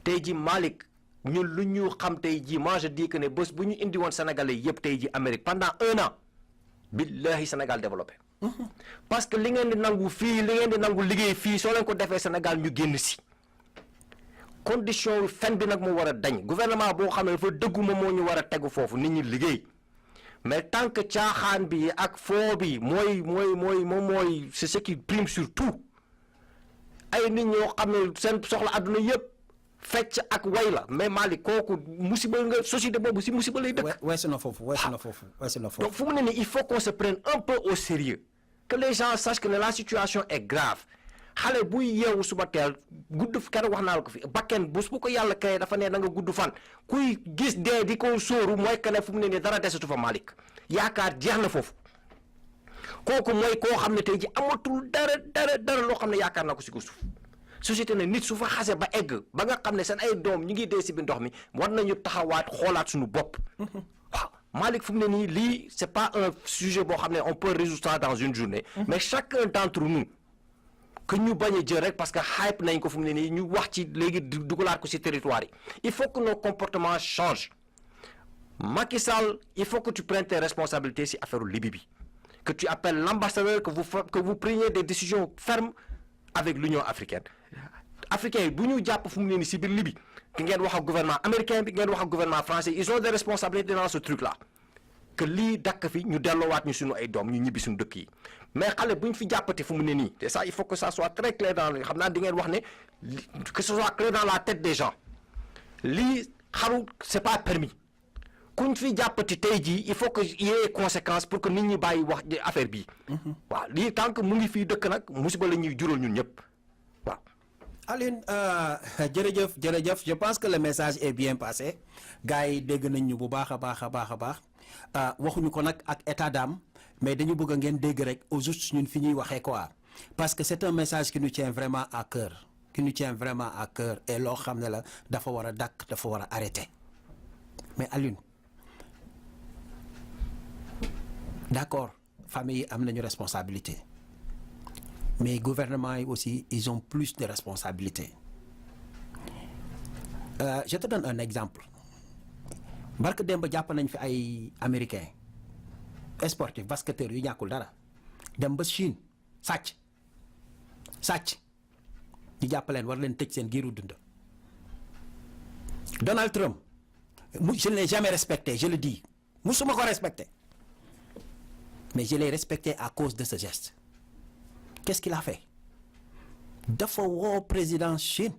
B: tey ji Malick ñun lu ñu xam tey ji moi je dis que ne bés bu ñu indi woon Sénégalais yëpp tey ji Amérique pendant 1 an billahi Sénégal développé parce que li ngeen di nangu fii li ngeen di nangu liggéey fii soo leen ko defee Sénégal ñu génn si condition fen bi nag mu war a dañ gouvernement boo xam ne dafa dëgguma moo ñu war a tegu foofu nit ñi liggéey mais tant que caaxaan bi ak foo bi mooy c'est ce qui prime sur tout ay nit ñoo xam ne seen soxla àdduna yëpp fecc ak way la mais Malick kooku musiba nga société boobu si musiba lay dëkk.
A: weesu na foofu.
B: donc fu mu ne nii il faut qu'on se prenne un peu au sérieux que les gens sachent que la situation est grave xale buy yeewu suba teel gudd kenn wax naa la ko fi bakken bés bu ko yàlla créé dafa ne da nga gudd fan kuy gis dee di ko sóoru mooy que ne fu mu ne nii dara desatu fa Malick yaakaar jeex na foofu kooku mooy koo xam ne tey ji amatul dara loo xam ne yaakaar naa ko si ko suuf. société ne nit su fa xase ba egg ba nga xam ne seen ay doom ñu ngi dee si biir ndox mi war nañu taxawaat xoolaat suñu bopp waaw Malick fu mu ne nii lii c'est pas un sujet boo xam ne on peut résoudre ça dans une journée mais chacun d'entre nous que ñu bañ a jël rek parce que hype nañ ko fu mu ne nii ñu wax ci léegi dugalaat ko si territoire yi il faut que nos comportements changent Macky Sall il faut que tu prennes tes responsabilités si affaire Libye bi que tu appelles l'ambassadeur que vous preniez des décisions fermes avec l'Union africaine africains yi bu ñu jàpp fu mu ne nii si biir Libye ki ngeen wax ak gouvernement américain bi ngeen wax ak gouvernement français ils ont des responsabilités dans ce truc là que lii dakk fi ñu delloowaat ñu suñu ay doom ñu ñibbi suñu dëkk yi mais xale bu ñu fi jàppati fu mu ne nii et ça il faut que ça soit très clair dans xam naa di ngeen wax ne que ce soit clair dans la tête des gens lii xaru c'est pas permis kuñ fi jàppati tey jii il faut que y ait conséquence pour que nit ñi bàyyi wax affaire bii waaw lii tant que mu ngi fii dëkk nag musiba la ñuy jural ñun ñëpp waaw.
A: Alioune jërëjëf je pense que le message est bien passé gars yi dégg nañ ñu bu baax a baax waxuñu ko nag ak état d'âme mais dañu bëgg ngeen dégg rek au juste ñun fi ñuy waxee quoi parce que c'est un message qui nous tient vraiment à cœur et loo xam ne la dafa war a dakk dafa war a arrêter mais Alioune d'accord famille yi am nañu responsabilité mais gouvernement yi aussi ils ont plus de responsabilités je te donne un exemple barke démb jàpp nañ fi ay américains sportifs basketteurs yu ñàkkul dara dem ba Chine sàcc ñu jàpp leen war leen tëj seen giiru dund Donald Trump je ne l'ai jamais respecté je le dis musuma ko respecté mais je l'ai respecté à cause de ce geste qu'est-ce qu'il a fait dafa woo président Chine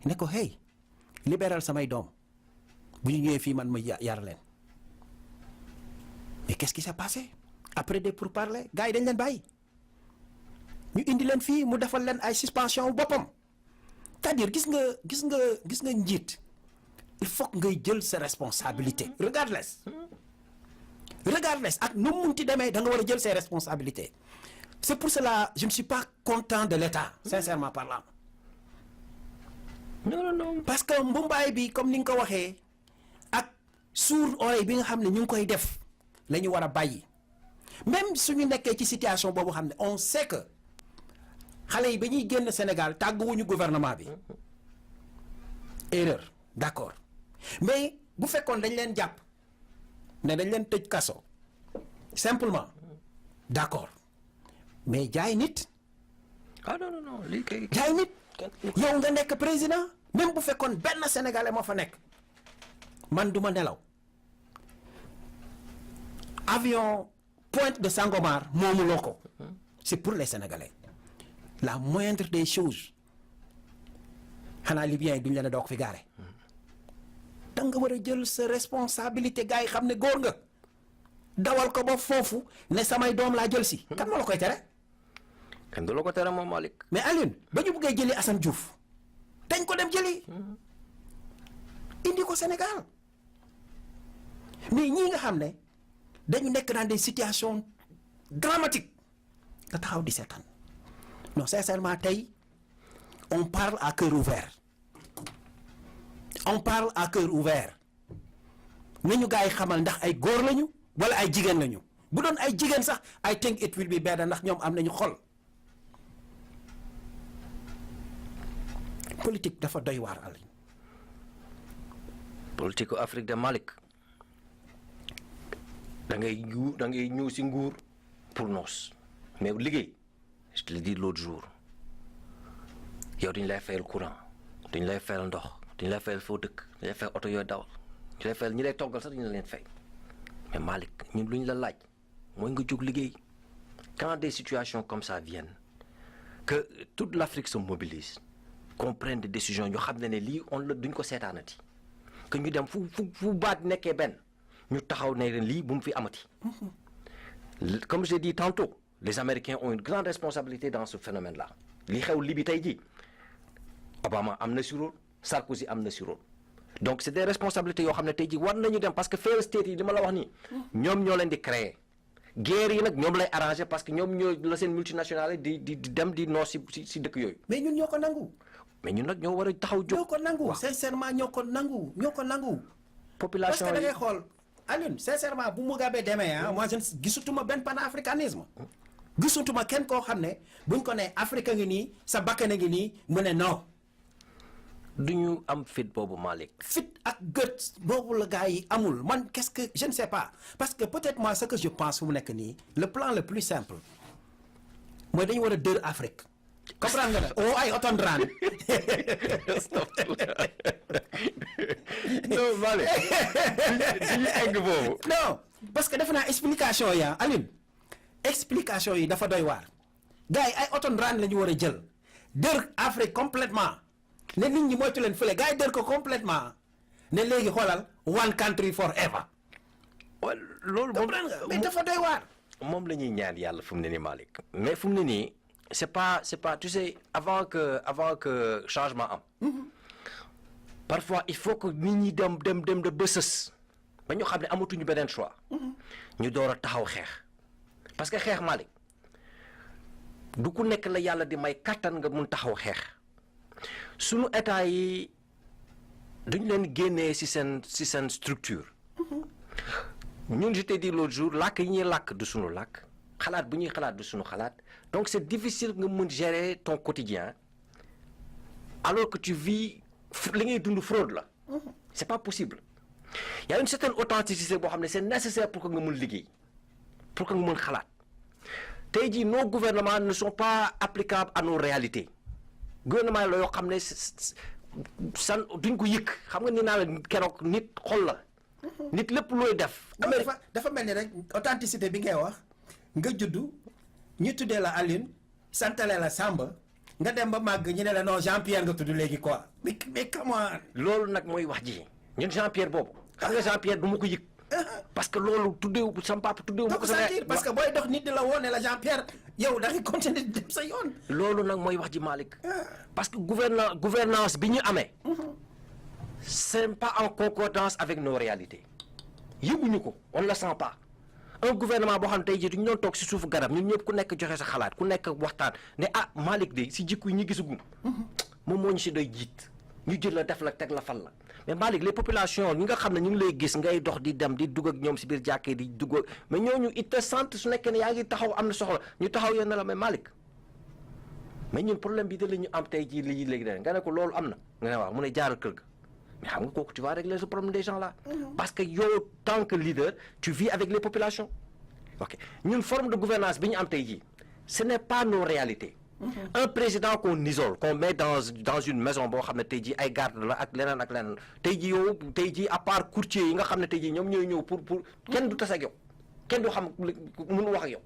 A: ne ko hey libéral samay doom bu ñu ñëwee fii man ma yar leen mais qu'est-ce qui s'est passé après des pourparlers gars yi dañ leen bàyyi ñu indi leen fii mu defal leen ay suspension boppam c'est-à-dire gis nga njiit il faut que ngay jël sa responsabilité regardless ak nu mu munti demee da nga war a jël ses responsabilités c'est pour cela je ne suis pas content de l'État sincèrement parlant
B: non.
A: parce que mbumbaay bi comme ni nga ko waxee ak sourd oreille bi nga xam ne ñu ngi koy def la ñu war a bàyyi même suñu nekkee ci situation boobu xam ne on sait que xale yi ba ñuy génn Sénégal tàgguwuñu gouvernement bi erreur d'accord mais bu fekkoon dañ leen jàpp ne dañ leen tëj kaso simplement d'accord mais jaay nit.
B: ah non lii kay.
A: jaay nit yow nga nekk président même bu fekkoon benn sénégalais moo fa nekk man duma nelaw avion Pointe de Sangomar moomuloo ko c'est pour les sénégalais la moindre des choses xanaa libyen yi duñ leen a doog fi gaare da nga war a jël sa responsabilité gars yi xam ne góor nga dawal ko ba foofu ne samay doom laa jël si kan moo la koy tere.
B: kenn du la ko tere moom Malick.
A: mais Alioune ba ñu bëggee jëli Assane Diouf dañ ko dem jëli indi ko Sénégal mais ñii nga xam ne dañu nekk dans des situations dramatiques nga taxaw di seetaan non sincèrement tey on parle à cœur ouvert nañu gars yi xamal ndax ay góor lañu wala ay jigéen lañu bu doon ay jigéen sax I think it will be better ndax ñoom am nañu xol. politique dafa doy waar Alioune.
B: politique u Afrique de Malick da ngay ñëw si nguur pour noos mais liggéey je te le dis l'autre jour yow dañu lay fayal courant dañu lay fayal ndox dañu lay fayal foo dëkk dañu lay fayal oto yooyu dawal dañu lay fayal ñi lay toggal sax dañu leen fay mais Malick ñun lu ñu la laaj mooy nga jóg liggéey quand des situations comme ça viennent que toute l'Afrique se mobilise qu'on prenne des décisions ñu xam ne lii on la duñ ko seetaanati que ñu dem fu baat nekkee benn ñu taxaw ne lii bu mu fi amati. Comme j'ai dit tantôt les Américains ont une grande responsabilité dans ce phénomène-là li xew Libye tey jii Obama am na si rôle Sarkozy am na si rôle donc c'est des responsabilités yoo xam ne tey jii war nañu dem parce que fair state yi li ma la wax nii ñoom ñoo leen di créer guerre yi nag ñoom lay arranger parce que ñoom ñoo la seen multinationales di dem di noos si dëkk yooyu.
A: mais ñun ñoo ko nangu.
B: mais ñun nag ñoo war a taxaw jóg.
A: ñoo ko nangu sincèrement ñoo ko nangu.
B: population
A: parce que da ngay xool Alioune sincèrement bu Mugabe demee moi je gisutuma benn panafricanisme gisutuma kenn koo xam ne buñ ko ne Afrique ngi nii sa bakkan ngi nii mu ne non.
B: du ñu am fit boobu Malick.
A: fit ak gët boobu la gars yi amul man qu'est-ce que je ne sais pas parce que peut-être moi ce que je pense fu mu nekk nii le plan le plus simple mooy dañu war a dër Afrique. comprendre nga ne o ay otondraan.
B: non Malick suñu egg boobu.
A: non parce que defe naa explication ya Alioune explication yi dafa doy waar gars yi ay otondraan la ñu war a jël dër Afrique complètement ne nit ñi moytu leen fële gars yi dër ko complètement ne léegi xoolal one country forever.
B: waaw loolu
A: comprendre nga mais dafa doy waar.
B: moom la ñuy ñaan yàlla fu mu ne nii Malick mais fu mu ne nii. c'est pas tu sais avant que changement am parfois il faut que nit ñi dem de bësës ba ñu xam ne amatuñu beneen choix ñu door a taxaw xeex parce que xeex Malick du ku nekk la yàlla di may kattan nga mun taxaw xeex sunu état yi duñ leen génnee ci seen structure ñun je t'ai dit l'autre jour làkk yi ñuy làkk du sunu làkk xalaat bu ñuy xalaat du sunu xalaat donc c'est difficile nga mën gérer ton quotidien alors que tu vis li ngay dund fraude la c'est pas possible il y a une certaine authenticité boo xam ne c'est nécessaire pour que nga mën liggéey pour que nga mën xalaat tey jii nos gouvernements ne sont pas applicables à nos réalités gouvernement la yoo xam ne san duñ ko yëkk xam nga ni naa la keroog nit xol la nit lépp looy def
A: dafa mel ni rek authenticité bi ngay wax nga juddu ñu tuddee la Alioune santale la Samba nga dem ba màgg ñu ne la non Jean-Pierre nga tudd léegi quoi mais comment.
B: loolu nag mooy wax ji ñun Jean-Pierre boobu xam nga Jean-Pierre du ma ko yëg parce que loolu tuddeewu sama papa tuddeewu ma ko sa
A: parce que booy dox nit di la woone la Jean-Pierre yow da ngay continuer dem sa yoon.
B: loolu nag mooy wax ji Malick parce que gouvernance bi ñu amee c'est pas en concordance avec nos réalités yëguñu ko on ne le sent pas. un gouvernement boo xam ne tey jii duñu doon toog si suufu garab ñun ñëpp ku nekk joxe sa xalaat ku nekk waxtaan ne Malick de si jikko yi ñu gisagum moom moo ñu si doy jiit ñu jël la def la teg la fal la mais Malick les populations ñi nga xam ne ñu ngi lay gis ngay dox di dem di dugg ak ñoom si biir jàkkee di dugg mais ñooñu it te sant su nekkee ne yaa ngi taxaw am na soxla ñu taxaw yéen la mais Malick mais ñun problème bi da la ñu am tey jii léegi da nga ne ko loolu am na nga ne waaw mu ne jaaral kër ga mais xam nga kooku tu vas régler ce problème des gens là parce que yow tant que leader tu vis avec les populations ok ñun forme de gouvernance bi ñu am tey jii ce n'est pas nos réalités un président qu'on isole qu'on met dans une maison boo xam ne tey jii ay garde la ak leneen tey jii yow tey jii à part courtier yi nga xam ne tey jii ñoom ñooy ñëw pour kenn du tas ak yow kenn du xam mënu wax ak yow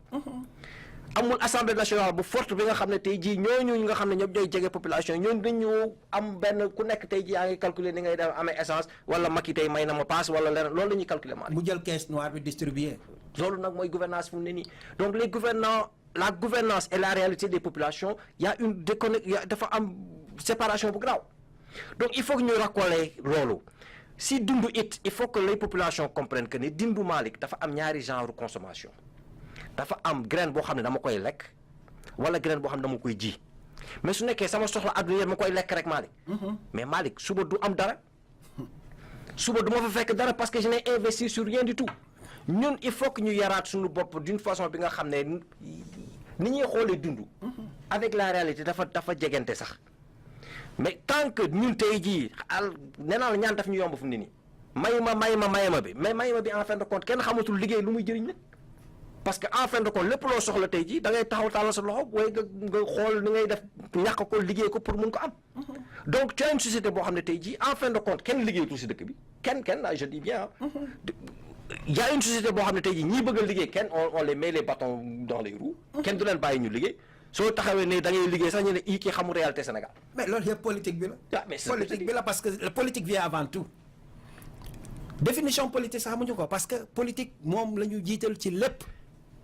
B: amul assemblée nationale bu forte bi nga xam ne tey jii ñooñu nga xam ne ñoom ñooy jege population ñooñu dañu am benn ku nekk tey jii yaa ngi calculer ni ngay dem amee essence wala Macky tey may na ma passe wala leneen loolu la ñuy calculer maa
A: mu jël caisse noire bi distribuer.
B: loolu nag mooy gouvernance fu mu ne nii donc les gouvernants la gouvernance et la réalité des populations il y a une dafa am séparation bu grave donc il faut que ñu raccoler loolu si dundu it il faut que les populations comprennent que ni dundu Malick dafa am ñaari genre consommation dafa am graine boo xam ne dama koy lekk wala graine boo xam ne dama koy ji mais su nekkee sama soxla àdduna yëpp ma koy lekk rek Malick mais Malick suba du am dara suba du ma fa fekk dara parce que je n'ai investi sur rien du tout ñun il faut que ñu yaraat suñu bopp d'une façon bi nga xam ne ni ñuy xoolee dund avec la réalité dafa jegante sax mais tant que ñun tey jii nee naa la ñaan daf ñu yomb fu mu ne nii mayema bi mais mayema bi en fin de compte kenn xamatul liggéey lu muy jëriñ nag parce que en fin de compte lépp loo soxla tey jii da ngay taxaw tàllal sa loxo waaye nga xool ni ngay def ñàkk ko liggéey ko pour mun ko am donc tu as une société boo xam ne tey jii en fin de compte kenn liggéeyatul si dëkk bi kenn je dis bien y a une société boo xam ne tey jii ñii bëgg a liggéey kenn on les met les bâtons dans les roues kenn du leen bàyyi ñu liggéey soo taxawee ne da ngay liggéey sax ñu ne kii xamul réalité Sénégal
A: mais loolu yëpp politique bi la.
B: ah mais
A: politique bi la parce que la politique vient avant tout définition politique sax xamuñu ko parce que politique moom la ñu jiital ci lépp.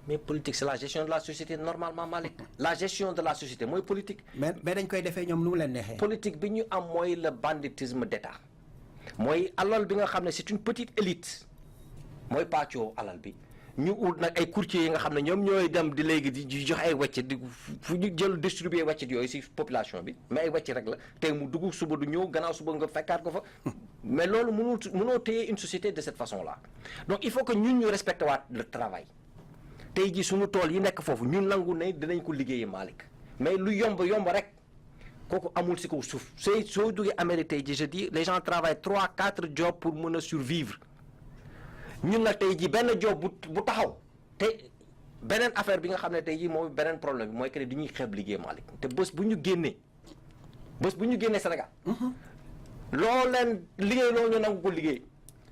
B: mais politique c'est la gestion de la société normalement Malick la gestion de la société mooy politique.
A: mais dañ koy defee ñoom nu mu leen neexee.
B: politique bi ñu am mooy le banditisme d'État mooy alal bi nga xam ne c'est une petite élite mooy pàccoo alal bi ñu ut nag ay courtiers yi nga xam ne ñoom ñooy dem di léegi di jox ay weccet di fu ñu jël distribuer weccet yooyu ci population bi mais ay weccet rek la tey mu dugg suba du ñëw gannaaw suba nga fekkaat ko fa mais loolu mënoo téye une société de cette façon-là donc il faut que ñun ñu respecté waat le travail. tey jii suñu tool yi nekk foofu ñun nangu ne dinañ ko liggéeyee Malick mais lu yomb rek kooku amul ci kaw suuf soo duggee Amérique tey jii je dis les gens travaillent 3-4 jobs pour mën a survivre ñun nag tey jii benn job bu taxaw te beneen affaire bi nga xam ne tey jii mooy beneen problème bi mooy que ne dañuy xeeb liggéey Malick te bés bu ñu génnee Sénégal loo leen liggéey loolu ñu nangu ko liggéey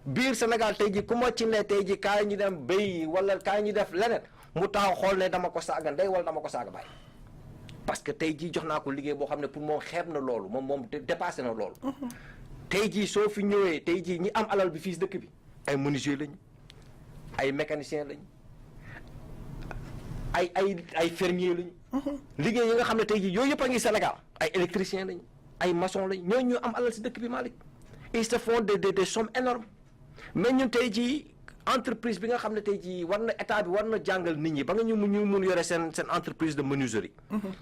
B: biir Sénégal tey jii ku ma ci ne tey jii kaay ñu dem béy wala kaay ñu def leneen mu taxaw xool ne dama ko saaga ndey wala dama ko saaga baay parce que tey jii jox naa ko liggéey boo xam ne pour moom xeeb na loolu moom dépassé na loolu. tey jii soo fi ñëwee tey jii ñi am alal bi fii si dëkk bi ay menuisier lañu ay mécanicien lañu ay fermier lañu. liggéey yi nga xam ne tey jii yooyu yëpp a ngi Sénégal ay électricien lañu ay maçon lañu ñooñu ñu am alal si dëkk bi Malick ils se font des sommes énormes mais ñun tey jii entreprise bi nga xam ne tey jii war na état bi war na jàngal nit ñi ba nga ñu mun yore seen entreprise de menuiserie.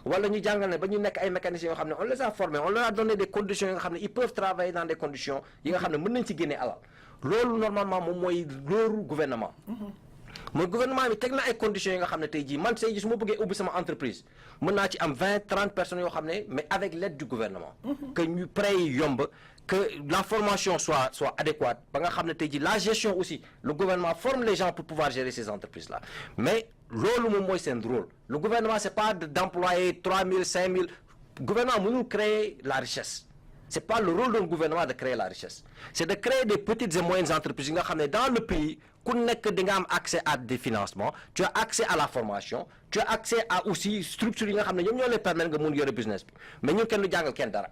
B: wala ñu jàngal ne ba ñu nekk ay mécaniciens yoo xam ne on les a formés on leur a donné des conditions yi nga xam ne ils peuvent travailler dans des conditions yi nga xam ne mën nañ ci génnee alal loolu normalement moom mooy loolu gouvernement. mooy gouvernement bi teg na ay conditions yi nga xam ne tey jii man tey jii su ma bëggee ubbi sama entreprise mën naa ci am 20-30 personnes yoo xam ne mais avec l'aide du gouvernement. que ñu prêt yi yomb. que la formation soit adéquate ba nga xam ne tey jii la gestion aussi le gouvernement forme les gens pour pouvoir gérer ces entreprises là mais loolu moom mooy seen rôle le gouvernement c'est pas d'employer 3000 5000 gouvernement mënul créer la richesse c'est pas le rôle d'un gouvernement de créer la richesse c'est de créer des petites et moyennes entreprises yi nga xam ne dans le pays ku nekk di nga am accès à des financements tu as accès à la formation tu as accès à aussi structures yi nga xam ne ñoom ñoo lay permettre nga mun yore business bi mais ñun kenn du jàngal kenn dara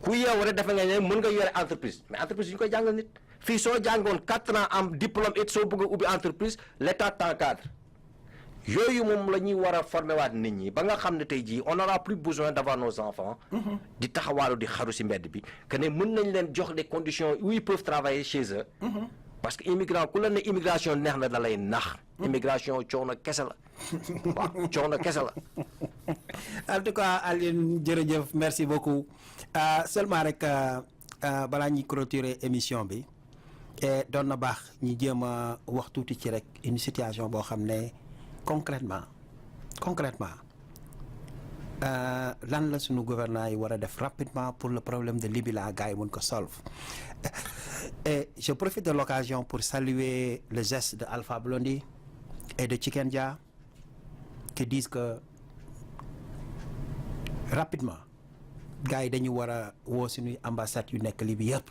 B: ku yeewu rek defe nga ne mën nga yore entreprise mais entreprise yi ñu koy jàngal nit fii soo jàngoon 4 ans am diplôme it soo bëgg a ubbi entreprise l'état t'encadre yooyu moom la ñuy war a former waat nit ñi ba nga xam ne tey jii on n'aura plus besoin d'avoir nos enfants di taxawaalu di xaru si mbedd bi que ne mën nañ leen jox des conditions où ils peuvent travailler chez eux parce que immigrant ku la ne immigration neex na da lay nax. immigration coono kese la waaw coono kese la.
A: en tout cas Alioune jërëjëf merci beaucoup seulement rek balaa ñuy clôturer émission bi doon na baax ñu jéem a wax tuuti ci rek une situation boo xam ne concrètement lan la suñu gouvernement yi war a def rapidement pour le problème de Libye la gars yi mun ko solve et je profite de l'occasion pour saluer le geste de Alpha Blondy et de Chicken Dia qui disent que rapidement gars yi dañu war a woo suñuy ambassade yu nekk Libye yëpp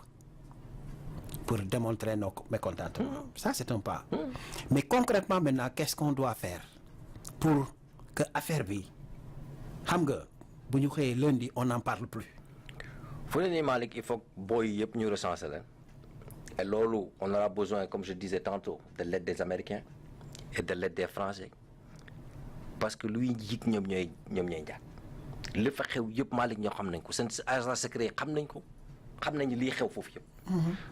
A: pour démontrer nos mécontentements. Ça c'est un pas. Mais concrètement maintenant qu'est-ce qu'on doit faire pour que affaire bi xam nga bu ñu xëyee lundi on n'en parle plus.
B: fu ne nii Malick il faut que booy yëpp ñu recenser leen et loolu on aura besoin comme je disais tantôt de l'aide des Américains et de l'aide des Français parce que luy jig ñoom ñooy njàkk li fa xew yëpp Malick ñoo xam nañ ko seen agent secret xam nañ ko xam nañ lii xew foofu yëpp.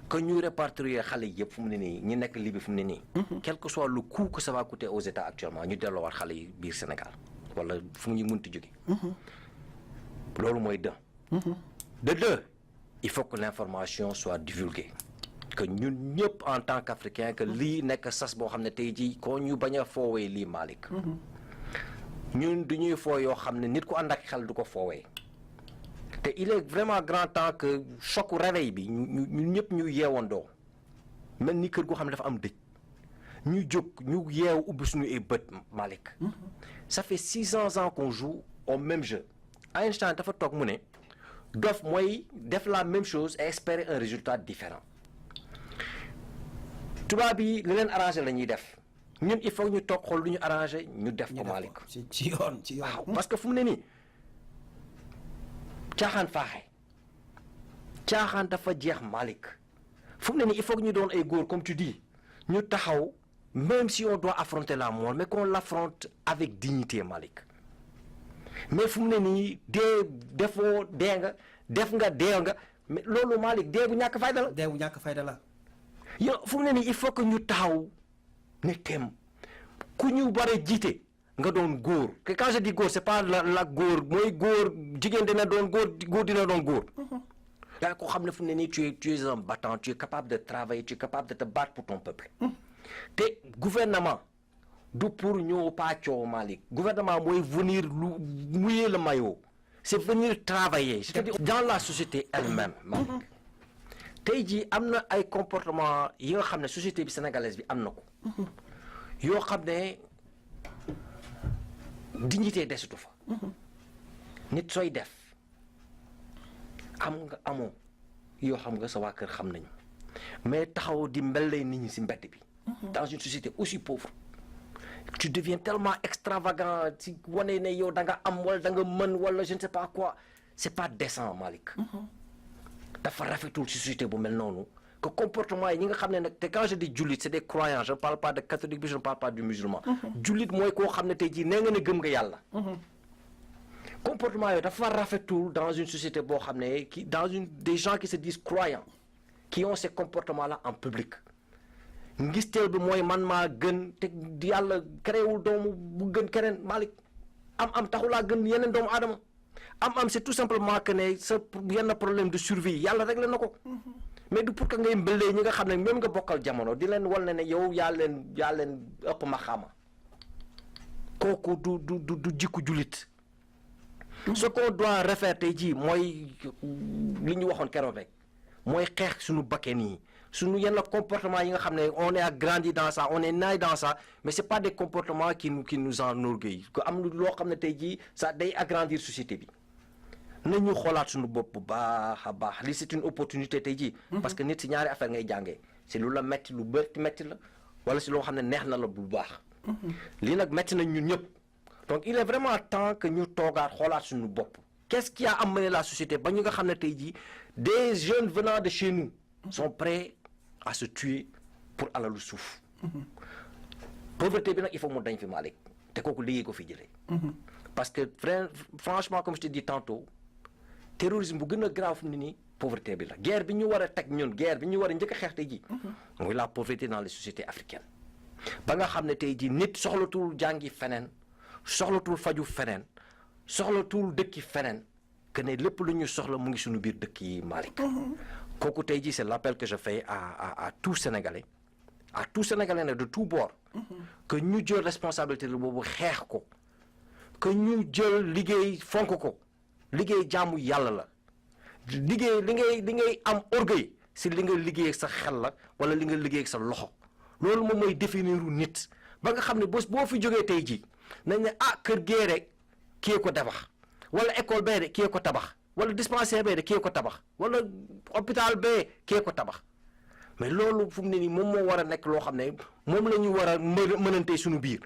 B: que ñu répatrier xale yëpp fu mu ne nii ñi nekk Libye fu mu ne nii. quel que soit le coût que ça va coûter aux États actuellement ñu delloowaat xale yi biir Sénégal wala fu ñu mënti jóge. loolu mooy de deux il faut que l'information soit divulguée que ñun ñëpp en tant qu'Africain que lii nekk sas boo xam ne tey jii ko ñu bañ a foowee lii Malick. ñun du ñuy foo yoo xam ne nit ku ànd ak xel du ko foowee te il est vraiment grand temps que choc réveil bi ñu ñëpp ñu yeewandoo mel ni kër goo xam ne dafa am dëj ñu jóg ñu yeew ubbi suñu ay bët Malick. Ça fait 600 ans qu'on joue au même jeu Einstein dafa toog mu ne dof mooy def la même chose et espérer un résultat différent tubaab yi li leen arrangé la ñuy def ñun il faut ñu toog xool lu ñu arrangé ñu def ko Malick.
A: ci yoon
B: waaw parce que fu mu ne nii caaxaan faaxe caaxaan dafa jeex Malick fu mu ne nii il faut que ñu doon ay góor comme tu dis ñu taxaw même si on doit affronter la mort mais qu'on l'affronte avec dignité Malick mais fu mu ne nii defoo dee nga def nga dee nga mais loolu Malick dee bu ñàkk fayda la.
A: dee bu ñàkk fayda la.
B: yow fu mu ne nii il faut que ñu taxaw ne tem ku ñu bare jiite nga doon góor que quand je dis góor c'est pas la góor mooy góor jigéen dina doon góor dina doon góor. yaa ko xam ne fu mu ne nii tu es un battant tu es capable de travailler tu es capable de te battre pour ton peuple. te gouvernement du pour ñëw pàccoo Malick gouvernement mooy venir mouiller le maillot c'est venir travailler c'est-à-dire dans la société elle-même Malick tey jii am na ay comportement yi nga xam ne société bi sénégalaise bi am na ko yoo xam ne dignité desatu fa nit sooy def am nga amoo yoo xam nga sa waa kër xam nañu mais taxaw di mbellee nit ñi ci mbedd bi dans une société aussi pauvre tu deviens tellement extravagant ci wane ne yow da nga am wala da nga mën wala je ne sais pas quoi c'est pas décent Malick dafa rafetul ci société bu mel noonu que comportement yi ñi nga xam ne nag te quand je dis jullit c'est des croyants je ne parle pas de catholique bi je ne parle pas du musulman jullit mooy koo xam ne tey jii nee nga ne gëm nga yàlla comportement yooyu dafa rafetul dans une société boo xam ne des gens qui se disent croyants qui ont ces comportements là en public ngisteel bi mooy man maa gën te yàlla créewul doomu bu gën keneen Malick am taxulaa gën yeneen doomu aadama am c'est tout simplement que ne sa yenn problème de survie yàlla réglé na ko mais du pour que ngay mbëllee ñi nga xam ne même nga bokkal jamono di leen wal ne yow yaa leen ëpp ma xama kooku du jikku jullit ce qu'on doit refaire tey jii mooy li ñu waxoon keroog rek mooy xeex suñu bakken yi suñu yenn comportement yi nga xam ne on est grandi dans ça on est né dans ça mais c'est pas des comportements qui nous enorgueillent que am loo xam ne tey jii ça day agrandir société bi nañu xoolaat suñu bopp bu baax a baax li c'est une opportunité tey jii parce que nit si ñaari affaire ngay jàngee si lu la metti lu bëri metti la wala si loo xam ne neex na la bu baax lii nag metti nañ ñun ñëpp donc il est vraiment temps que ñu toogaat xoolaat suñu bopp qu'est-ce qui a amené la société ba ñu nga xam ne tey jii des jeunes venant de chez nous sont prêts à se tuer pour alalu suuf pauvreté bi nag il faut mu dañ fi Malick te kooku liggéey ko fi jëlee parce que franchement comme je te dis tantôt terrorisme bu gën a grave ni nii pauvreté bi la guerre bi ñu war a teg ñun guerre bi ñu war a njëkk a xeex tey jii mooy la pauvreté dans les sociétés africaines ba nga xam ne tey jii nit soxlatul jàngi feneen soxlatul faju feneen soxlatul dëkki feneen que ne lépp lu ñu soxla mu ngi suñu biir dëkk yi Malick kooku tey jii c'est l'appel que je fais à tout Sénégalais nag de tout bord que ñu jël responsabilité lu boobu xeex ko que ñu jël liggéey fonk ko liggéey jaamu yàlla la liggéey li ngay am orgueil si li nga liggéey ak sa xel la wala li nga liggéey ak sa loxo loolu moom mooy définir nit ba nga xam ne bés boo fi jógee tey jii nañ ne kër gee rek kii ko tabax wala école bee de kii ko tabax wala dispensaire bee de kii ko tabax wala hôpital bee kii ko tabax mais loolu fu mu ne nii moom moo war a nekk loo xam ne moom la ñu war a mënantee suñu biir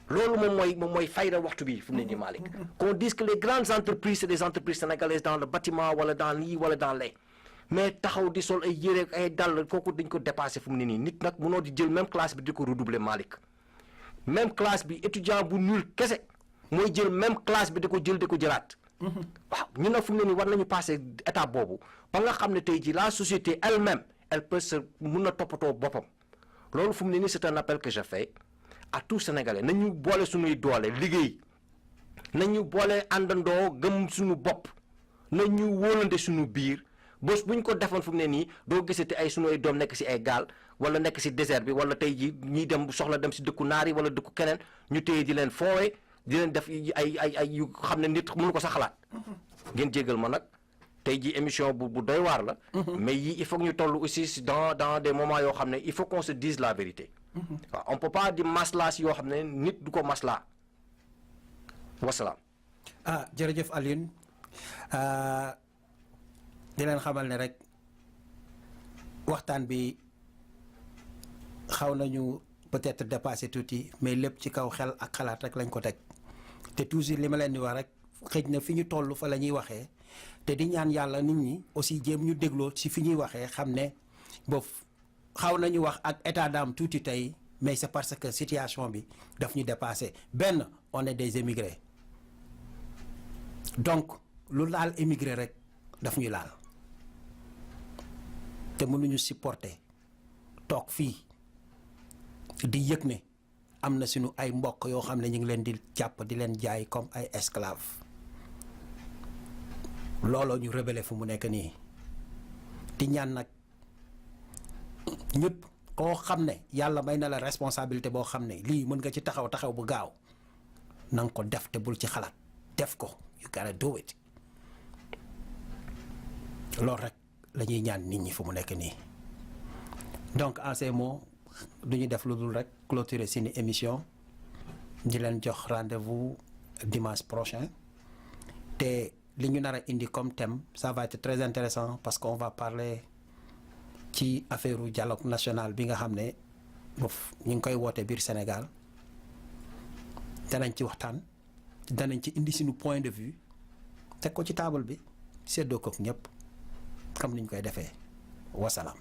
B: loolu moom mooy fayda waxtu bi fu mu ne nii Malick qu'on dise que les grandes entreprises c'est des entreprises sénégalaises dans le bâtiment wala dans lii wala dans les mais taxaw di sol ay yére ay dàll kooku dañ ko dépassé fu mu ne nii nit nag mënoo di jël même classe bi di ko redoubler Malick même classe bi étudiant bu nul kese mooy jël même classe bi di ko jëlaat waaw ñun nag fu mu ne nii war nañu passé étape boobu ba nga xam ne tey jii la société elle-même elle peut se mun na toppatoo boppam loolu fu mu ne nii c'est un appel que je fais à tout Sénégalais nañu boole suñuy doole liggéey nañu boole àndandoo gëm suñu bopp nañu wóolante suñu biir bés bu ñu ko defoon fu mu ne nii doo gisati ay suñu ay doom nekk si ay gaal wala nekk si désert bi wala tey jii ñiy dem soxla dem si dëkku naar yi wala dëkku keneen ñu téye di leen foowe di leen def ay yu xam ne nit mënu ko sa xalaat ngeen jégal ma nag tey jii émission bu doy waar la mais yi il faut que ñu toll aussi dans des moments yoo xam ne il faut qu'on se dise la vérité waaw on peut pas di maslaa si yoo xam ne nit du ko maslaa wasalaam
A: jërëjëf Alioune di leen xamal ne rek waxtaan bi xaw nañu peut-être dépassé tuuti mais lépp ci kaw xel ak xalaat rek lañ ko teg te toujours li ma leen di wax rek xëj na fi ñu toll fa la ñuy waxee te di ñaan yàlla nit ñi aussi jéem ñu dégloo ci fi ñuy waxee xam ne boof xaw nañu wax ak état d'âme tuuti tey mais c'est parce que situation bi daf ñu dépassé benn on est des émigrés donc lu laal émigré rek daf ñu laal te mënuñu supporter toog fii di yëg ne am na suñu ay mbokk yoo xam ne ñu ngi leen di jàpp di leen jaay comme ay esclaves looloo ñu rebelle fu mu nekk nii di ñaan nag ñëpp koo xam ne yàlla may na la responsabilité boo xam ne lii mën nga ci taxaw bu gaaw na nga ko def te bul ci xalaat def ko you gotta do it loolu rek la ñuy ñaan nit ñi fu mu nekk nii donc en ces mots du ñu def lu dul rek clôturer seeni émission di leen jox rendez-vous dimanche prochain te li ñu nar a indi comme thème ça va être très intéressant parce qu'on va parler ci affaire dialogue national bi nga xam ne bof ñu ngi koy woote biir Sénégal danañ ci waxtaan danañ ci indi suñu point de vue teg ko ci table bi séddoo ko ñëpp comme niñ koy defee wasalaam